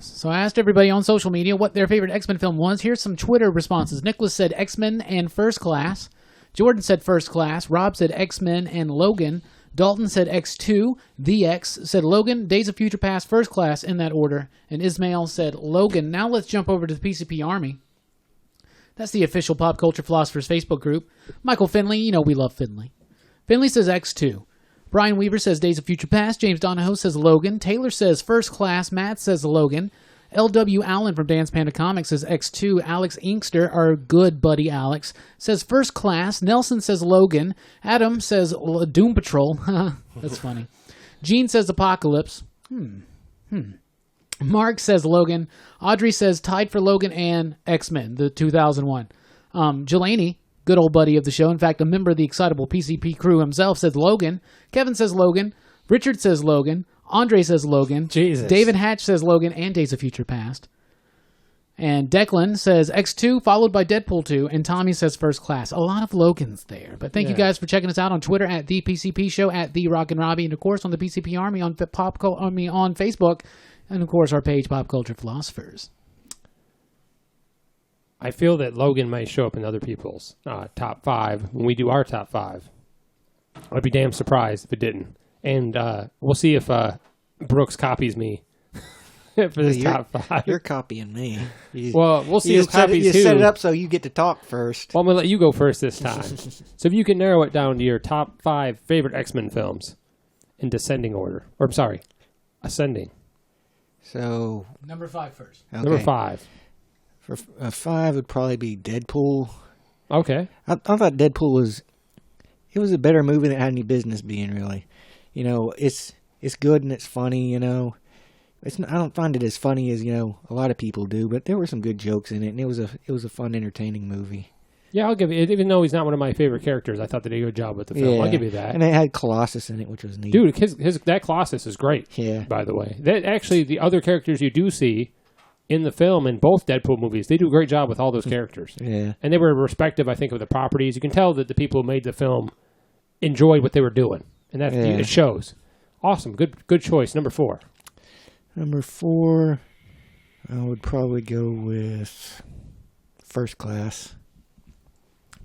So I asked everybody on social media what their favorite X-Men film was. Here's some Twitter responses. Nicholas said X-Men and First Class. Jordan said First Class. Rob said X-Men and Logan. Dalton said X2. The X said Logan, Days of Future Past, First Class, in that order. And Ismail said Logan. Now let's jump over to the PCP Army. That's the official Pop Culture Philosophers Facebook group. Michael Finley, you know we love Finley. Finley says X2. Brian Weaver says Days of Future Past. James Donahoe says Logan. Taylor says First Class. Matt says Logan. L.W. Allen from Dance Panda Comics says X2. Alex Inkster, our good buddy Alex, says First Class. Nelson says Logan. Adam says Doom Patrol. That's funny. Gene says Apocalypse. Mark says Logan. Audrey says tied for Logan and X-Men, the 2001. Jelani good old buddy of the show. In fact, a member of the excitable PCP crew himself says Logan. Kevin says Logan. Richard says Logan. Andre says Logan. Jesus. David Hatch says Logan and Days of Future Past. And Declan says X2, followed by Deadpool 2, and Tommy says First Class. A lot of Logans there. But thank you guys for checking us out on Twitter at the PCP Show, at the Rockin' Robbie, and of course on the PCP Army on on Facebook, and of course our page Pop Culture Philosophers. I feel that Logan may show up in other people's top 5 when we do our top 5. I'd be damn surprised if it didn't. And we'll see if Brooks copies me for this top 5. You're copying me. Well, we'll see who copies who. You set it up so you get to talk first. Well, I'm going to let you go first this time. So if you can narrow it down to your top 5 favorite X-Men films in descending order. Or, I'm sorry, ascending. So... Number 5 first. Okay. Number 5. For 5 would probably be Deadpool. Okay. I thought Deadpool was... It was a better movie than it had any business being, really. You know, it's good and it's funny, you know. I don't find it as funny as, you know, a lot of people do, but there were some good jokes in it, and it was a fun, entertaining movie. Yeah, I'll give you, even though he's not one of my favorite characters, I thought they did a good job with the film. I'll give you that. And it had Colossus in it, which was neat. Dude, that Colossus is great, yeah. By the way. That actually, the other characters you do see in the film, in both Deadpool movies, they do a great job with all those characters. Yeah. And they were respective, I think, of the properties. You can tell that the people who made the film enjoyed what they were doing, and that it shows. Awesome. Good choice. Number 4. Number 4, I would probably go with First Class.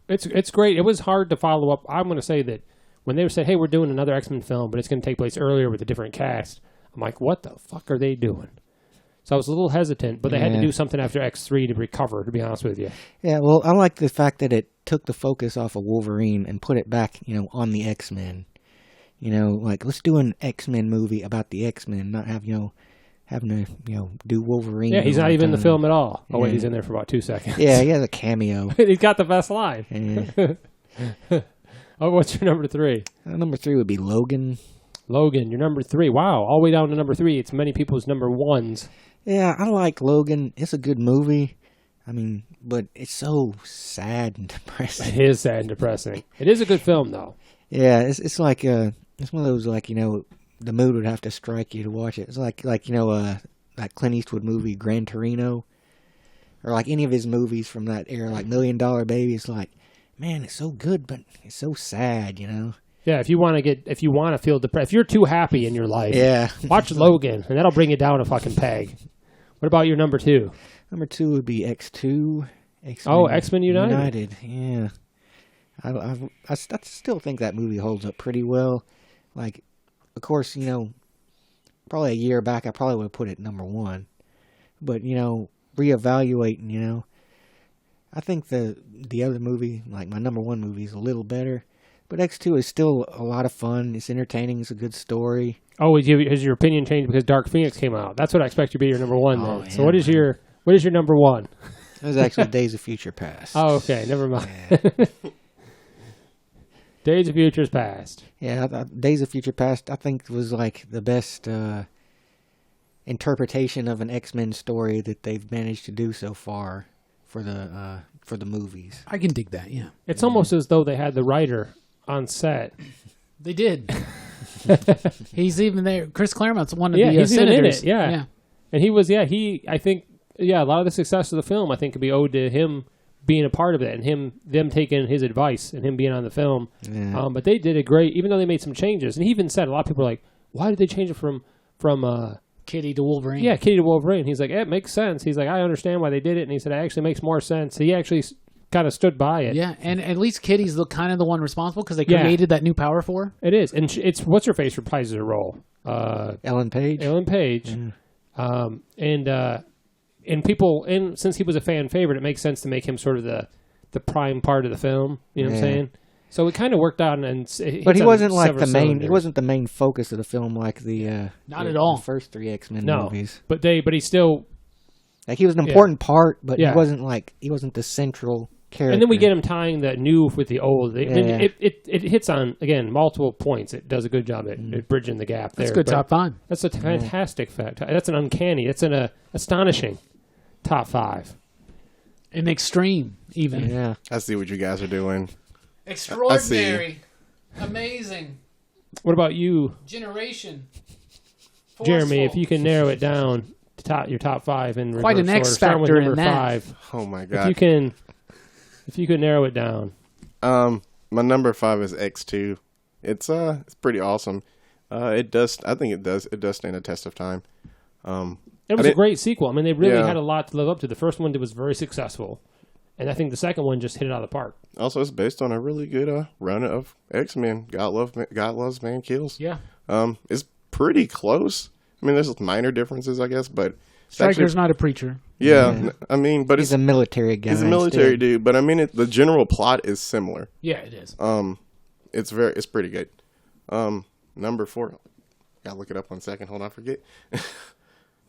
It's great. It was hard to follow up. I'm going to say that when they said, hey, we're doing another X-Men film, but it's going to take place earlier with a different cast, I'm like, what the fuck are they doing? So I was a little hesitant, but they had to do something after X3 to recover, to be honest with you. Yeah, well, I like the fact that it took the focus off of Wolverine and put it back, you know, on the X-Men. You know, like, let's do an X-Men movie about the X-Men, not have, having to, do Wolverine. Yeah, he's not even in the film at all. Oh, wait, he's in there for about 2 seconds. Yeah, he has a cameo. He's got the best line. Yeah. Oh, what's your number 3? Number 3 would be Logan. Logan, your number 3. Wow, all the way down to number 3. It's many people's number 1s. Yeah, I like Logan. It's a good movie. I mean, but it's so sad and depressing. It is sad and depressing. It is a good film, though. Yeah, it's like it's one of those, like, the mood would have to strike you to watch it. It's like that Clint Eastwood movie Gran Torino, or like any of his movies from that era, like $1 Million Baby. It's like, man, it's so good, but it's so sad, Yeah, if you want to feel depressed, if you're too happy in your life, watch Logan, and that'll bring you down a fucking peg. What about your number 2? Number 2 would be X2. X-Men United. Yeah. I still think that movie holds up pretty well. Like, of course, probably a year back, I probably would have put it number 1. But, reevaluating, I think the other movie, like my number 1 movie, is a little better. But X2 is still a lot of fun. It's entertaining. It's a good story. Oh, has your opinion changed because Dark Phoenix came out? That's what I expect you to be your number 1 then. Yeah, so what is your number 1? It was actually Days of Future Past. Oh, okay. Never mind. Yeah. Days of Future's Past. Yeah, Days of Future Past, I think, was like the best interpretation of an X-Men story that they've managed to do so far for the movies. I can dig that, yeah. It's almost as though they had the writer on set. They did. He's even there. Chris Claremont's one of the he's senators. Even in it, yeah. And he was, I think, a lot of the success of the film, I think, could be owed to him being a part of it and them taking his advice and him being on the film. Yeah. But they did a great, even though they made some changes. And he even said, a lot of people are like, why did they change it from Kitty to Wolverine? Yeah, Kitty to Wolverine. He's like, it makes sense. He's like, I understand why they did it. And he said, it actually makes more sense. He actually kind of stood by it. Yeah, and at least Kitty's the one responsible because they created that new power for her. It is. And it's, what's her face reprises her role? Ellen Page. Ellen Page. Mm. And people, and since he was a fan favorite, it makes sense to make him sort of the prime part of the film. You know what I'm saying? So it kind of worked out, but he wasn't like the main. He wasn't the main focus of the film, like not at all. The first 3 X-Men movies. But he still, like, he was an important part, but he wasn't the central character. And then we get him tying the new with the old. It hits on, again, multiple points. It does a good job at bridging the gap there. That's good top 5. That's a fantastic fact. That's an uncanny. That's an astonishing top 5. An extreme, even. Yeah. I see what you guys are doing. Extraordinary. Amazing. What about you, Generation. Jeremy? If you can narrow it down to your top 5 in Quite reverse an X order, starting with factor in number that. 5. Oh my If god. you can narrow it down. My number 5 is X2. It's pretty awesome. I think it does stand a test of time. It was a great sequel. I mean, they really Yeah. had a lot to live up to. The first one was very successful, and I think the second one just hit it out of the park. Also, it's based on a really good run of X-Men. God loves, man kills. Yeah. It's pretty close. I mean, there's minor differences, I guess, but it's Stryker's actually, not a preacher. yeah. I mean, but He's a military guy. he's a military instead. dude. But I mean, the general plot is similar. Yeah, it is. It's pretty good. Number 4, gotta look it up 1 second. Hold on, I forget.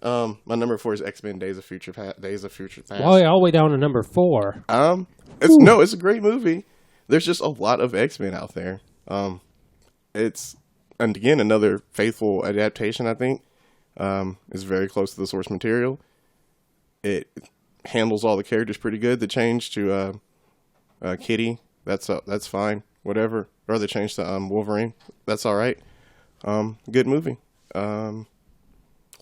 My number 4 is X-Men: Days of Future Past. Oh, yeah, all the way down to number 4. It's a great movie. There's just a lot of X-Men out there. It's, and again, another faithful adaptation, I think. It's very close to the source material. It handles all the characters pretty good. The change to Kitty, that's fine. Whatever. Or the change to Wolverine, that's all right. Good movie.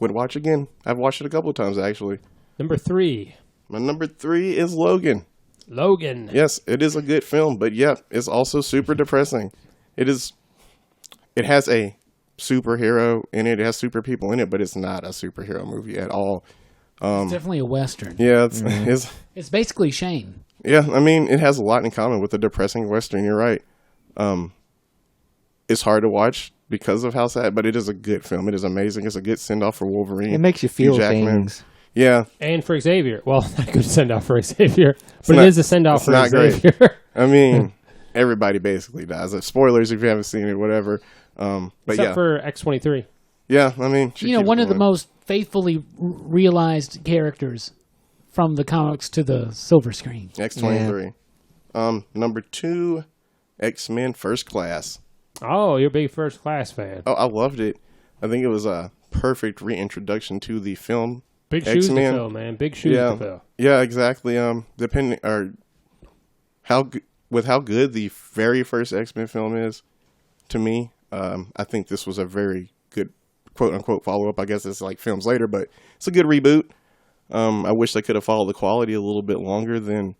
Would watch again. I've watched it a couple of times, actually. Number 3, My number 3 is Logan. Logan. Yes, it is a good film, but yeah, it's also super depressing. It has a superhero in it. It has super people in it, but it's not a superhero movie at all. It's definitely a Western. Yeah, It's basically Shane. yeah. I mean, it has a lot in common with a depressing Western. You're right. It's hard to watch because of how sad, but it is a good film. It is amazing. It's a good send off for Wolverine. It makes you feel Hugh Jackman. things. Yeah, And for Xavier. Well, not a good send off for Xavier, but not- it is a send off it's for not great. Xavier. I mean, everybody basically dies. Spoilers if you haven't seen it, whatever. But Except yeah, for X-23. yeah. I mean, she keeps One of the going. most faithfully realized characters from the comics to the silver screen. X-23. Number 2, X-Men First Class. Oh, you're a big First Class fan. Oh, I loved it. I think it was a perfect reintroduction to the film. Big shoes X-Men. to fill, man. Big shoes to fill. Yeah, exactly. Depending or how good the very first X-Men film is, to me, I think this was a very good quote unquote follow up. I guess it's like films later, but it's a good reboot. I wish they could have followed the quality a little bit longer than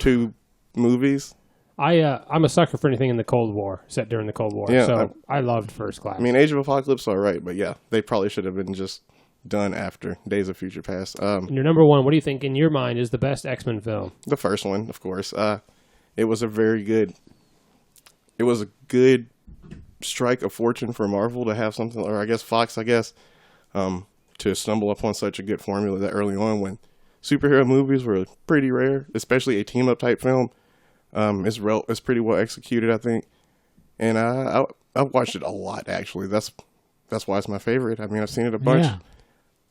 2 movies. I'm a sucker for anything in the Cold War, set during the Cold War. Yeah, So I loved First Class. I mean, Age of Apocalypse, all right, but yeah, they probably should have been just done after Days of Future Past. And your number 1, what do you think in your mind is the best X-Men film? The first one, of course. It was a good strike of fortune for Marvel to have something, or I guess Fox, to stumble upon such a good formula that early on when superhero movies were pretty rare, especially a team-up type film. It's pretty well executed, I think. And I've watched it a lot, actually. That's why it's my favorite. I mean, I've seen it a bunch. Yeah.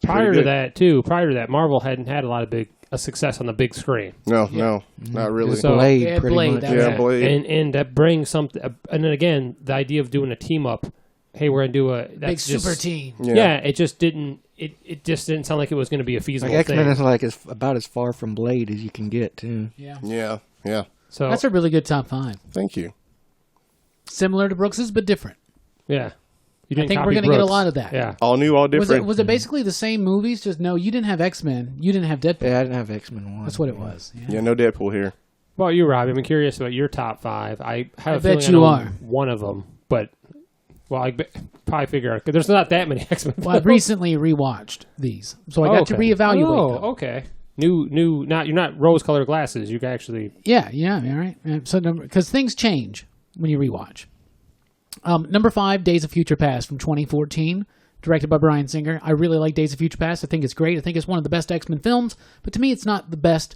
Prior good. to that, Marvel hadn't had a lot of a success on the big screen. No, not really. So- Blade, Yeah, pretty Blade, much. that- Yeah, Blade. And that brings something. And then again, the idea of doing a team up. Hey, we're gonna do Big that's just, super team. Yeah, it just didn't. It just didn't sound like it was going to be a feasible Like X-Men thing. is like about as far from Blade as you can get, too. Yeah. Yeah. So That's a really good top 5. Thank you. Similar to Brooks's, but different. yeah. You I didn't think copy we're going to get a Brooks. lot of that. Yeah. All new, all different. Was it basically the same movies? Just no, you didn't have X-Men. You didn't have Deadpool. Yeah, I didn't have X-Men 1. That's what it was. Yeah. Yeah, no Deadpool here. Well, you, Robbie. I'm curious about your top 5. I have I a bet feeling you I know are. one of them, but probably figure out because there's not that many X-Men. Well, I recently rewatched these, so I got to reevaluate them. Oh, okay. New. Not you're not rose-colored glasses. You can actually. Yeah, all right. So, because things change when you rewatch. Number 5, Days of Future Past from 2014, directed by Bryan Singer. I really like Days of Future Past. I think it's great. I think it's one of the best X-Men films, but to me, it's not the best.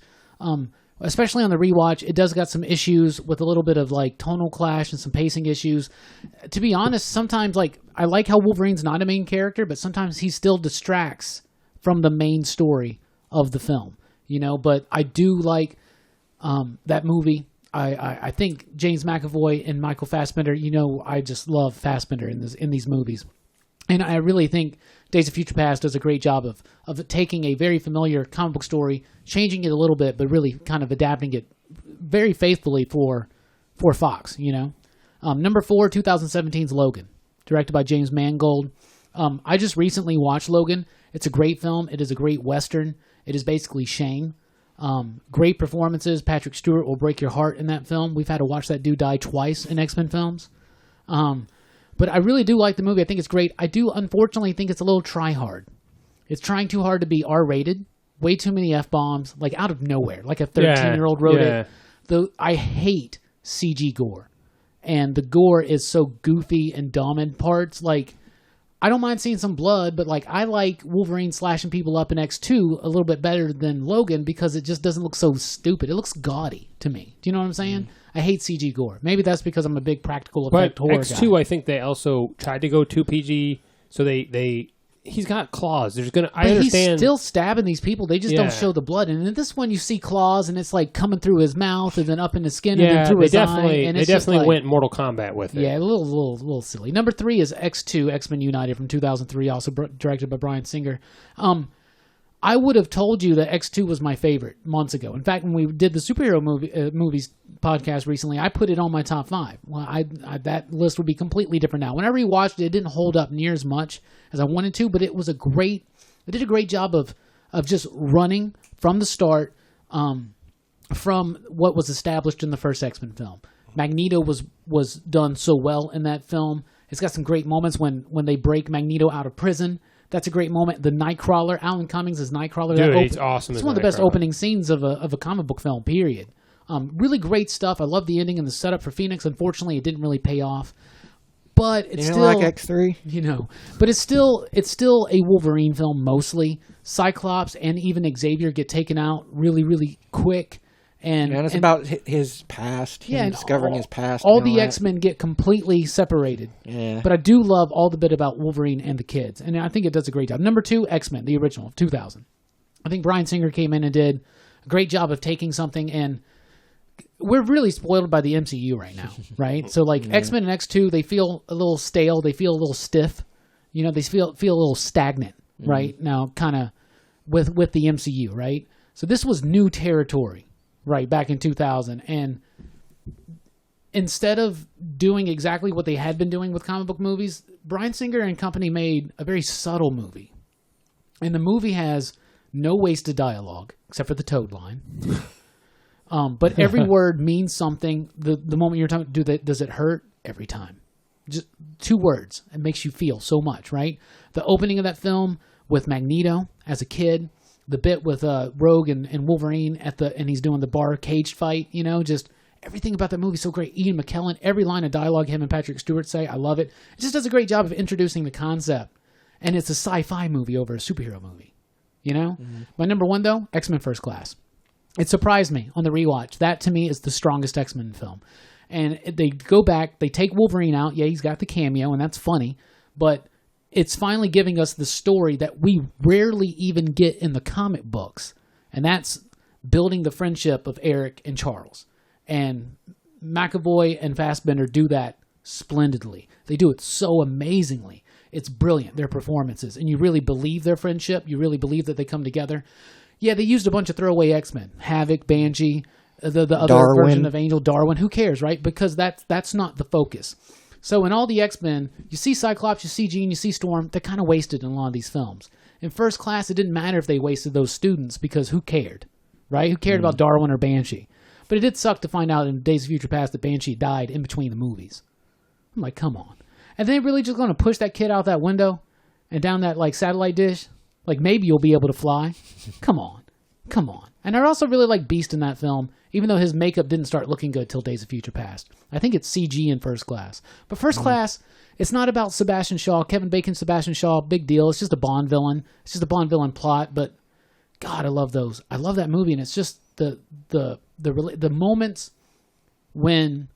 Especially on the rewatch, it does got some issues with a little bit of like tonal clash and some pacing issues. To be honest, sometimes I like how Wolverine's not a main character, but sometimes he still distracts from the main story of the film. But I do like that movie. I think James McAvoy and Michael Fassbender. I just love Fassbender in these movies. And I really think Days of Future Past does a great job of taking a very familiar comic book story, changing it a little bit, but really kind of adapting it very faithfully for Fox, you know. Number 4, 2017's Logan, directed by James Mangold. I just recently watched Logan. It's a great film. It is a great Western. It is basically Shane. Great performances. Patrick Stewart will break your heart in that film. We've had to watch that dude die twice in X-Men films. But I really do like the movie. I think it's great. I do, unfortunately, think it's a little try-hard. It's trying too hard to be R-rated. Way too many F-bombs, like out of nowhere. Like a 13-year-old wrote it. I hate CG gore. And the gore is so goofy and dumb in parts. Like, I don't mind seeing some blood, but like I like Wolverine slashing people up in X2 a little bit better than Logan because it just doesn't look so stupid. It looks gaudy to me. Do you know what I'm saying? I hate CG gore. Maybe that's because I'm a big practical effect horror X2, guy. I think they also tried to go too PG, so he's got claws. I But understand. he's still stabbing these people. They just don't show the blood. And in this one, you see claws, and it's like coming through his mouth, and then up in his skin, and then through his eye. And they it's just definitely like, went Mortal Kombat with it. yeah, a little silly. Number 3 is X2, X-Men United from 2003, also directed by Bryan Singer. I would have told you that X2 was my favorite months ago. In fact, when we did the superhero movies podcast recently, I put it on my top 5. Well, that list would be completely different now. When I rewatched it, it didn't hold up near as much as I wanted to, but it was it did a great job of just running from the start from what was established in the first X-Men film. Magneto was done so well in that film. It's got some great moments when they break Magneto out of prison. That's a great moment. The Nightcrawler, Alan Cummings' Nightcrawler. Dude, it's awesome. It's one of the best opening scenes of a comic book film, period. Really great stuff. I love the ending and the setup for Phoenix. Unfortunately, it didn't really pay off. But it's still like X3? You know. But it's still a Wolverine film mostly. Cyclops and even Xavier get taken out really, really quick. And it's about his past. Him discovering his past. All the X-Men get completely separated. Yeah. But I do love all the bit about Wolverine and the kids. And I think it does a great job. Number 2, X-Men, the original of 2000. I think Bryan Singer came in and did a great job of taking something, and we're really spoiled by the MCU right now, right? So like X-Men and X2, they feel a little stale. They feel a little stiff. You know, they feel a little stagnant right now, kind of with the MCU, right? So this was new territory. Right, back in 2000. And instead of doing exactly what they had been doing with comic book movies, Bryan Singer and company made a very subtle movie. And the movie has no wasted dialogue, except for the Toad line. But every word means something. The moment you're talking, does it hurt? Every time. Just 2 words. It makes you feel so much, right? The opening of that film with Magneto as a kid, the bit with Rogue and Wolverine and he's doing the bar cage fight, you know, just everything about that movie is so great. Ian McKellen, every line of dialogue him and Patrick Stewart say, I love it. It just does a great job of introducing the concept. And it's a sci-fi movie over a superhero movie, you know? My number 1, though, X-Men First Class. It surprised me on the rewatch. That, to me, is the strongest X-Men film. And they go back, they take Wolverine out. Yeah, he's got the cameo, and that's funny. But it's finally giving us the story that we rarely even get in the comic books. And that's building the friendship of Eric and Charles. And McAvoy and Fassbender do that splendidly. They do it so amazingly. It's brilliant, their performances. And you really believe their friendship. You really believe that they come together. Yeah, they used a bunch of throwaway X-Men. Havoc, Banshee, the other version of Angel, Darwin. Who cares, right? Because that's not the focus. So in all the X-Men, you see Cyclops, you see Jean, you see Storm. They're kind of wasted in a lot of these films. In First Class, it didn't matter if they wasted those students because who cared, right? Who cared about Darwin or Banshee? But it did suck to find out in Days of Future Past that Banshee died in between the movies. I'm like, come on. And they really just going to push that kid out that window and down that like satellite dish? Like maybe you'll be able to fly? Come on. And I also really like Beast in that film, even though his makeup didn't start looking good till Days of Future Past. I think it's CG in First Class. But First Class, it's not about Sebastian Shaw. Kevin Bacon, Sebastian Shaw, big deal. It's just a Bond villain. It's just a Bond villain plot. But God, I love those. I love that movie, and it's just the moments when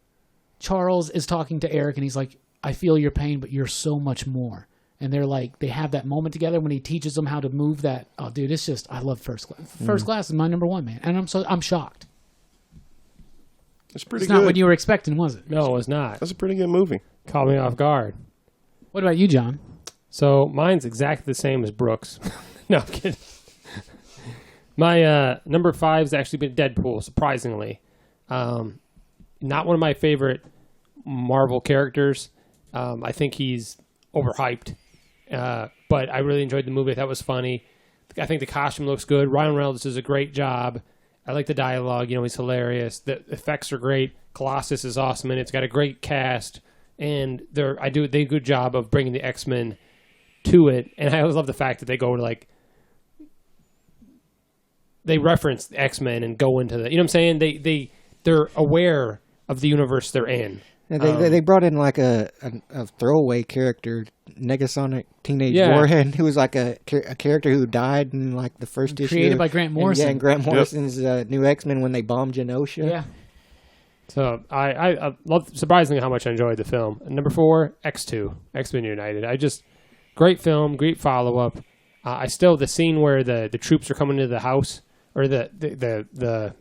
Charles is talking to Eric, and he's like, "I feel your pain, but you're so much more." And they're like, they have that moment together when he teaches them how to move that. Oh, dude, it's just, I love First Class. First Class is my number 1, man. And I'm shocked. It's pretty It's good. not what you were expecting, was it? No, it was not. That's a pretty good movie. Caught me off guard. What about you, John? So mine's exactly the same as Brooks. No, I'm kidding. My number 5 has actually been Deadpool, surprisingly. Not one of my favorite Marvel characters. I think he's overhyped. But I really enjoyed the movie. That was funny. I think the costume looks good. Ryan Reynolds does a great job. I like the dialogue. He's hilarious. The effects are great. Colossus is awesome, and it's got a great cast. And they do a good job of bringing the X-Men to it. And I always love the fact that they go to they reference the X-Men and go into the, you know what I'm saying? They're aware of the universe they're in. And they brought in a throwaway character, Negasonic Teenage Warhead, who was a character who died in the first issue. Created by Grant Morrison. And Grant Morrison's New X-Men when they bombed Genosha. Yeah. So I love, surprisingly, how much I enjoyed the film. And number 4, X2, X-Men United. Great film, great follow-up. The scene where the troops are coming to the house, or the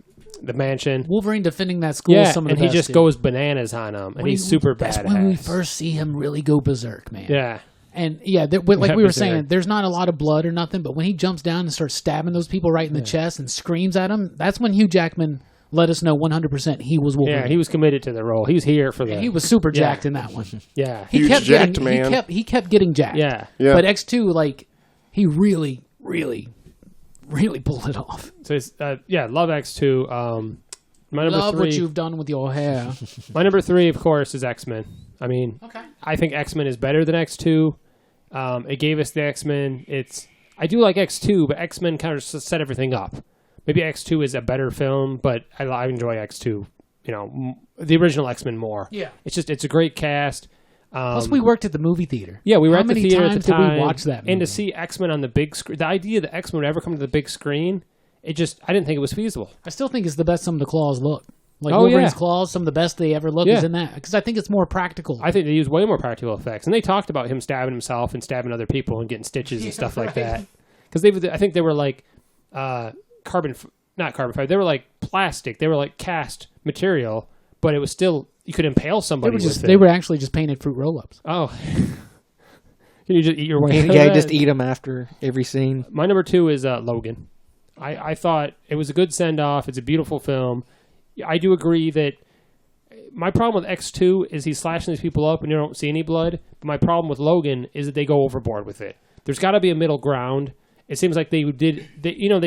mansion. Wolverine defending that school is some of the best. And he just goes bananas on him, and he's super badass. That's when we first see him really go berserk, man. Yeah. And we were saying, there's not a lot of blood or nothing, but when he jumps down and starts stabbing those people right in the chest and screams at them, that's when Hugh Jackman let us know 100% he was Wolverine. Yeah, he was committed to the role. He was here for the... He was super jacked in that one. Yeah. He kept getting jacked. Yeah. But X2, he really, really, really pulled it off. So it's, love X2. My number 3, what you've done with your hair. My number 3, of course, is X-Men. I think X-Men is better than X2. It gave us the X-Men. I do like X2, but X-Men kind of set everything up. Maybe X2 is a better film, but I enjoy X2. The original X-Men more. Yeah. It's a great cast. Plus, we worked at the movie theater. Yeah, we were at the theater at the time. How many times did we watch that movie? And to see X-Men on the big screen, the idea that X-Men would ever come to the big screen, I didn't think it was feasible. I still think it's the best some of the claws look. Wolverine's claws, some of the best they ever look is in that. Because I think it's more practical. I think they use way more practical effects. And they talked about him stabbing himself and stabbing other people and getting stitches and stuff like that. Because I think they were not carbon fiber. They were plastic. They were cast material, but it was still, you could impale somebody with it. They were actually just painted fruit roll-ups. Oh. Can you just eat your way out of Yeah, that? just eat them after every scene. My number 2 is Logan. I thought it was a good send-off. It's a beautiful film. I do agree that my problem with X2 is he's slashing these people up and you don't see any blood. But my problem with Logan is that they go overboard with it. There's got to be a middle ground. It seems like they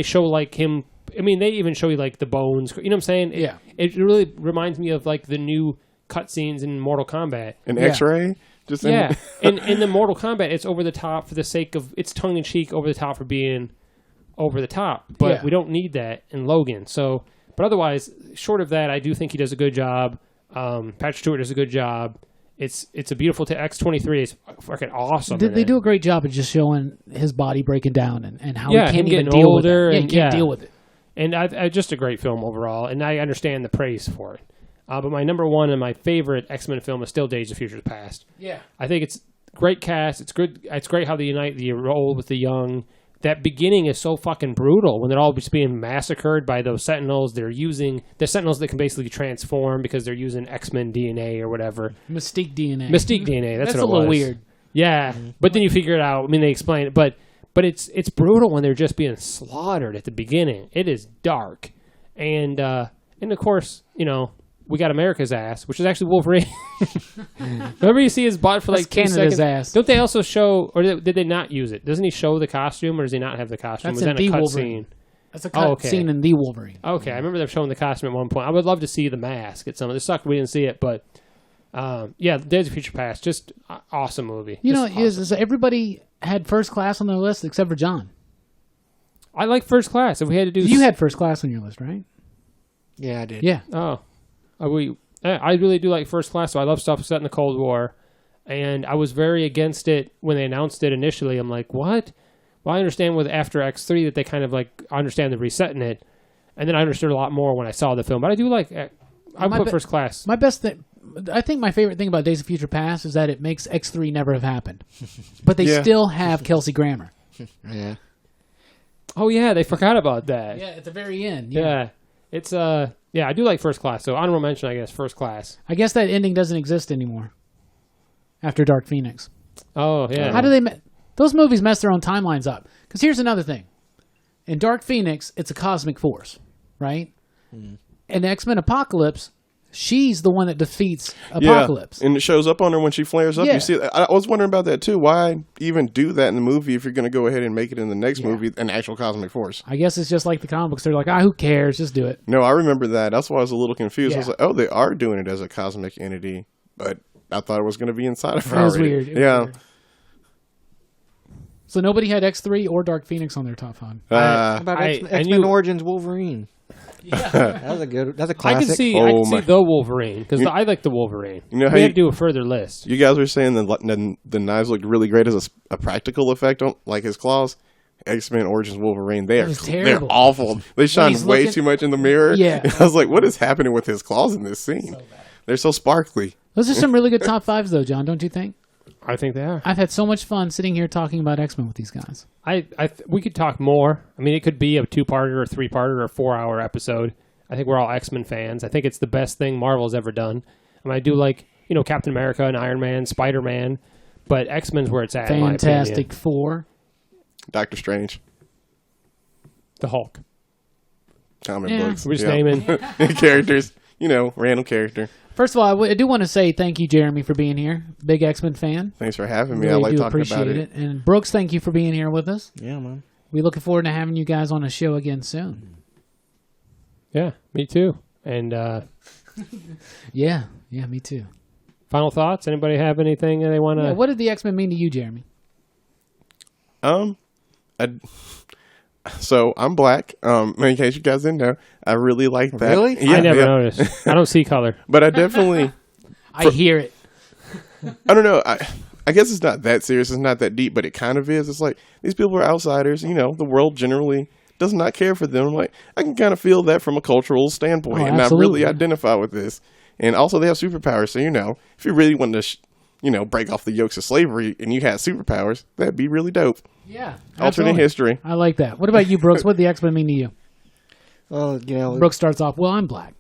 show him. They even show you the bones. You know what I'm saying? Yeah. It really reminds me of the new cutscenes in Mortal Kombat. An X-ray? In the Mortal Kombat, it's over the top for the sake of, it's tongue-in-cheek over the top for being over the top. But we don't need that in Logan. So, but otherwise, short of that, I do think he does a good job. Patrick Stewart does a good job. It's a beautiful X-23 is fucking awesome. They do a great job of just showing his body breaking down and how he can't him even getting deal older with it. He can't deal with it. And just a great film overall, and I understand the praise for it. But my number 1 and my favorite X-Men film is still Days of Future Past. Yeah. I think it's great cast. It's good. It's great how they unite the old with the young. That beginning is so fucking brutal when they're all just being massacred by those Sentinels. They're Sentinels that can basically transform because they're using X-Men DNA or whatever. Mystique DNA. Mystique DNA. That's what it was. a little weird. Yeah, but then you figure it out. They explain it, but it's brutal when they're just being slaughtered at the beginning. It is dark, and of course, we got America's ass, which is actually Wolverine. Remember, you see his butt for 2 Canada's seconds. Ass. Don't they also show, or did they not use it? Doesn't he show the costume, or does he not have the costume? That's Was that in a cut Wolverine. scene? That's a cut scene in the Wolverine. Okay, I remember them showing the costume at one point. I would love to see the mask at some of it. It sucked we didn't see it, but Days of Future Past, just awesome movie. Is everybody had First Class on their list except for John. I like First Class. If we had to do, you had First Class on your list, right? Yeah, I did. Yeah. Oh, I really do like First Class. So I love stuff set in the Cold War, and I was very against it when they announced it initially. I'm like, what? Well, I understand with after X3 that they kind of understand the resetting it, and then I understood a lot more when I saw the film. But I do like. I put First Class. My best thing. I think my favorite thing about Days of Future Past is that it makes X3 never have happened, but they still have Kelsey Grammer. Yeah. Oh yeah, they forgot about that. Yeah, at the very end. Yeah. It's I do like First Class. So honorable mention, I guess, First Class. I guess that ending doesn't exist anymore after Dark Phoenix. Oh yeah. How do they? Those movies mess their own timelines up. Because here's another thing. In Dark Phoenix, it's a cosmic force, right? In X-Men Apocalypse, she's the one that defeats Apocalypse. Yeah, and it shows up on her when she flares up. Yeah. You see, I was wondering about that too. Why even do that in the movie if you're going to go ahead and make it in the next movie an actual cosmic force? I guess it's just like the comic books. They're like, who cares? Just do it. No, I remember that. That's why I was a little confused. Yeah. I was like, oh, they are doing it as a cosmic entity, but I thought it was going to be inside of her. It was already. weird. It was weird. So nobody had X3 or Dark Phoenix on their top 5. How about I X-Men knew- Origins Wolverine? That's a I classic. can see my- the Wolverine because I like the Wolverine. You know how we you- have to do a further list. You guys were saying the knives looked really great as a practical effect on like his claws. X-Men Origins Wolverine, they're terrible. awful. They shine he's way looking- too much in the mirror. Yeah. And I was like, what is happening with his claws in this scene? They're so sparkly. Those are some really good top 5s, though, John, don't you think? I think they are. I've had so much fun sitting here talking about X-Men with these guys. We could talk more. I mean, it could be a 2-parter or 3-parter or a 4-hour episode. I think we're all X-Men fans. I think it's the best thing Marvel's ever done. I mean, I do like, Captain America and Iron Man, Spider-Man, but X-Men's where it's at, in my Fantastic opinion. Four. Doctor Strange, The Hulk. comic books. We're just naming. characters. Random character. First of all, I do want to say thank you, Jeremy, for being here. Big X-Men fan. Thanks for having me. Really I like do talking appreciate about it. And Brooks, thank you for being here with us. Yeah, man. We're looking forward to having you guys on the show again soon. Yeah, me too. And Yeah, me too. final thoughts? Anybody have anything they want to... Yeah, what did the X-Men mean to you, Jeremy? So I'm black. In case you guys didn't know, I really like that. Really? Yeah, I never yeah. noticed. I don't see color. But I definitely, I hear it. I don't know. I guess it's not that serious. It's not that deep, but it kind of is. It's like these people are outsiders. The world generally does not care for them. Like I can kind of feel that from a cultural standpoint, and I absolutely. really identify with this. And also, they have superpowers. So if you really wanted to, break off the yokes of slavery, and you had superpowers, that'd be really dope. Yeah. Alternate absolutely. history. I like that. What about you, Brooks? What did the X-Men mean to you? Well, Brooks starts off, well, I'm black.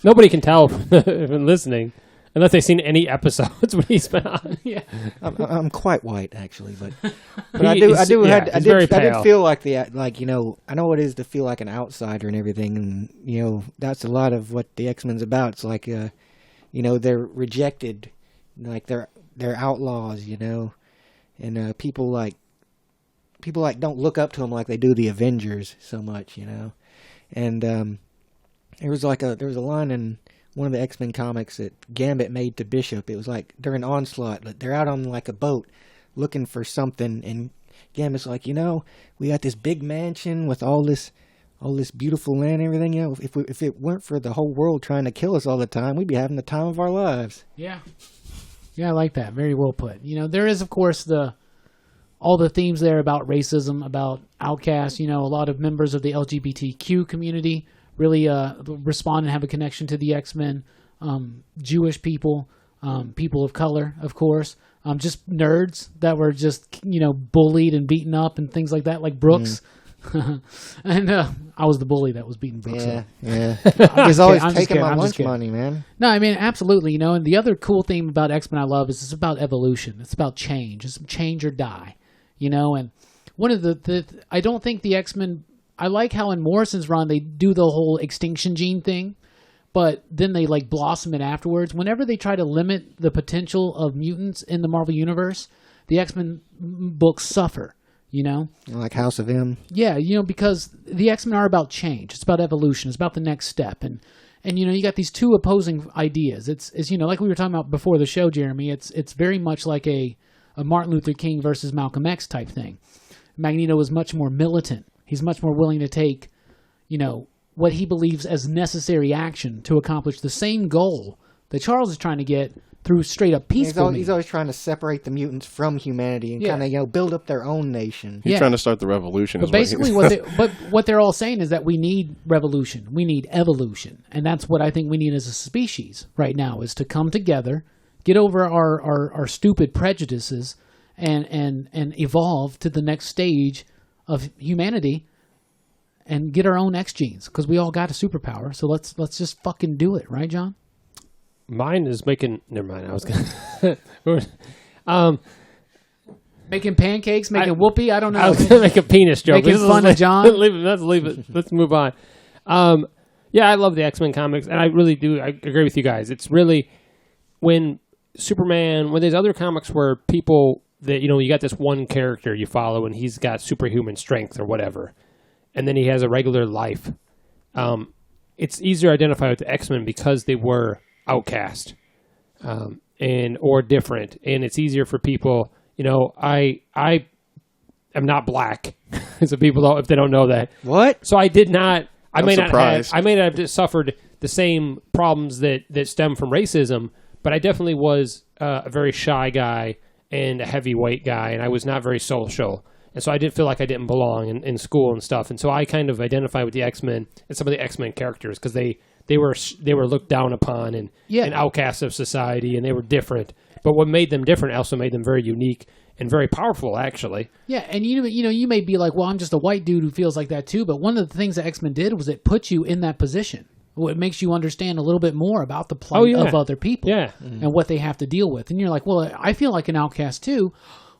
Nobody can tell from listening unless they've seen any episodes when he's been on. Yeah. I'm quite white actually, but He is- yeah, he's very I did pale. feel like I know what it is to feel like an outsider and everything, and that's a lot of what the X-Men's about. It's like they're rejected, like they're outlaws, and people don't look up to them like they do the Avengers so much, and there was a line in one of the X-Men comics that Gambit made to Bishop. It was like during Onslaught, they're out on like a boat looking for something, and Gambit's like, we got this big mansion with all this beautiful land and everything. If it weren't for the whole world trying to kill us all the time, we'd be having the time of our lives. Yeah. Yeah, I like that. Very well put. There is, of course, all the themes there about racism, about outcasts. A lot of members of the LGBTQ community really respond and have a connection to the X-Men. Jewish people, people of color, of course. Just nerds that were just, bullied and beaten up and things like that, like Brooks. And I was the bully that was beating Brooks up. Yeah. He's always I'm just taking kidding, my I'm just lunch kidding. money, man. No, I mean, absolutely. And the other cool theme about X-Men I love is it's about evolution. It's about change. It's change or die, and one of I don't think the X-Men, I like how in Morrison's run they do the whole extinction gene thing, but then they like blossom it afterwards. Whenever they try to limit the potential of mutants in the Marvel Universe, the X-Men books suffer, Like House of M. Yeah, because the X-Men are about change. It's about evolution. It's about the next step. And you got these two opposing ideas. It's like we were talking about before the show, Jeremy. It's very much like a Martin Luther King versus Malcolm X type thing. Magneto is much more militant. He's much more willing to take, what he believes as necessary action to accomplish the same goal that Charles is trying to get through straight up peaceful. He's always trying to separate the mutants from humanity and kind of build up their own nation. He's trying to start the revolution. But basically, what they're all saying is that we need revolution, we need evolution, and that's what I think we need as a species right now: is to come together, get over our stupid prejudices, and evolve to the next stage of humanity, and get our own X genes because we all got a superpower. So let's just fucking do it, right, John? Mine is making... Never mind. I was going to... Making pancakes, making whoopee. I don't know. I was going to make a penis joke. Making fun of John. Let's leave it. Let's move on. Yeah, I love the X-Men comics, and I really do. I agree with you guys. It's really when Superman, when there's other comics where people that, you got this one character you follow, and he's got superhuman strength or whatever, and then he has a regular life. It's easier to identify with the X-Men because they were outcast or different, and it's easier for people. I am not black, so people don't, if they don't know that. What? So I did not. I may surprised. not have suffered the same problems that stem from racism, but I definitely was a very shy guy and a heavyweight guy, and I was not very social. And so I did feel like I didn't belong in school and stuff. And so I kind of identify with the X-Men and some of the X-Men characters because they were looked down upon and outcasts of society, and they were different. But what made them different also made them very unique and very powerful, actually. Yeah, and you may be like, well, I'm just a white dude who feels like that too. But one of the things that X-Men did was it put you in that position. It makes you understand a little bit more about the plight of other people and what they have to deal with. And you're like, well, I feel like an outcast too.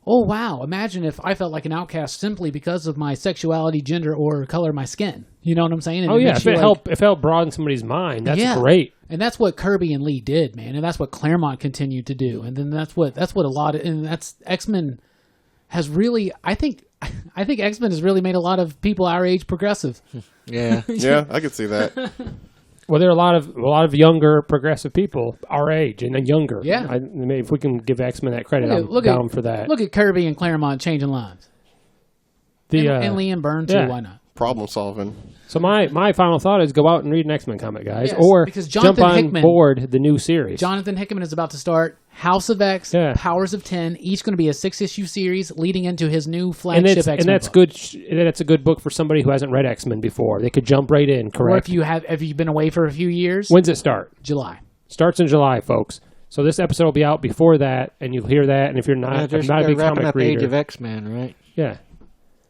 Oh, wow. Imagine if I felt like an outcast simply because of my sexuality, gender, or color of my skin. You know what I'm saying? And if it helped broaden somebody's mind, that's great. And that's what Kirby and Lee did, man. And that's what Claremont continued to do. And then that's what a lot of, and that's X-Men has really, I think X-Men has really made a lot of people our age progressive. Yeah. Yeah, I could see that. Well, there are a lot of younger progressive people our age and younger. Yeah. If we can give X-Men that credit, I'm down for that. Look at Kirby and Claremont changing lives. And Lee and Byrne, too. Yeah. Why not? Problem solving. So my final thought is go out and read an X-Men comic, guys. Yes, or because jump on board the new series. Jonathan Hickman is about to start House of X, Powers of 10, each going to be a 6-issue series leading into his new flagship X-Men and that's book. good. That's a good book for somebody who hasn't read X-Men before. They could jump right in, correct? Or if you've been away for a few years. When's it start? July. Starts in July, folks. So this episode will be out before that, and you'll hear that. And if you're not a big comic reader, Age of X-Men, right? Yeah.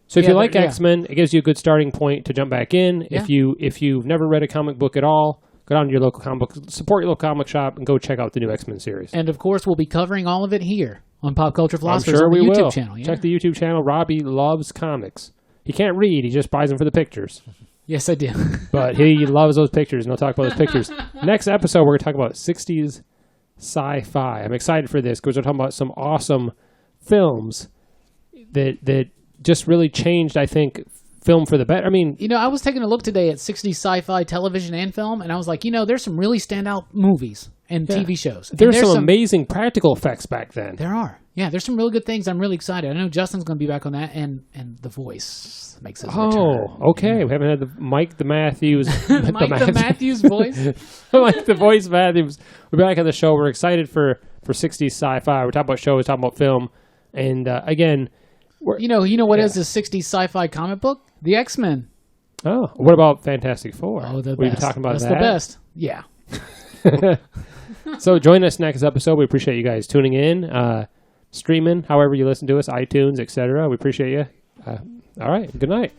So if you like X-Men, it gives you a good starting point to jump back in. Yeah. If you've never read a comic book at all, go down to your local comic book, support your local comic shop, and go check out the new X-Men series. And of course, we'll be covering all of it here on Pop Culture Philosophers I'm sure on the we YouTube will. channel. Yeah. Check the YouTube channel. Robbie loves comics. He can't read; he just buys them for the pictures. Yes, I do. But he loves those pictures, and we'll talk about those pictures. Next episode, we're going to talk about 60s sci-fi. I'm excited for this because we're talking about some awesome films that just really changed, I think, film for the better. I mean, I was taking a look today at 60s sci-fi television and film, and I was like, there's some really standout movies and TV shows. There's some amazing practical effects back then. There are. Yeah, there's some really good things. I'm really excited. I know Justin's going to be back on that, and the voice makes his return. Oh, okay. We haven't had the Mike the Matthews. the Matthews voice. Like the voice Matthews. We're back on the show. We're excited for 60s sci-fi. We're talking about shows, talking about film, and again, you know what is a 60s sci-fi comic book? The X-Men. Oh, what about Fantastic Four? Oh, the best. We've been talking about That's that. the best. Yeah. So join us next episode. We appreciate you guys tuning in, streaming, however you listen to us, iTunes, etc. We appreciate you. All right. Good night.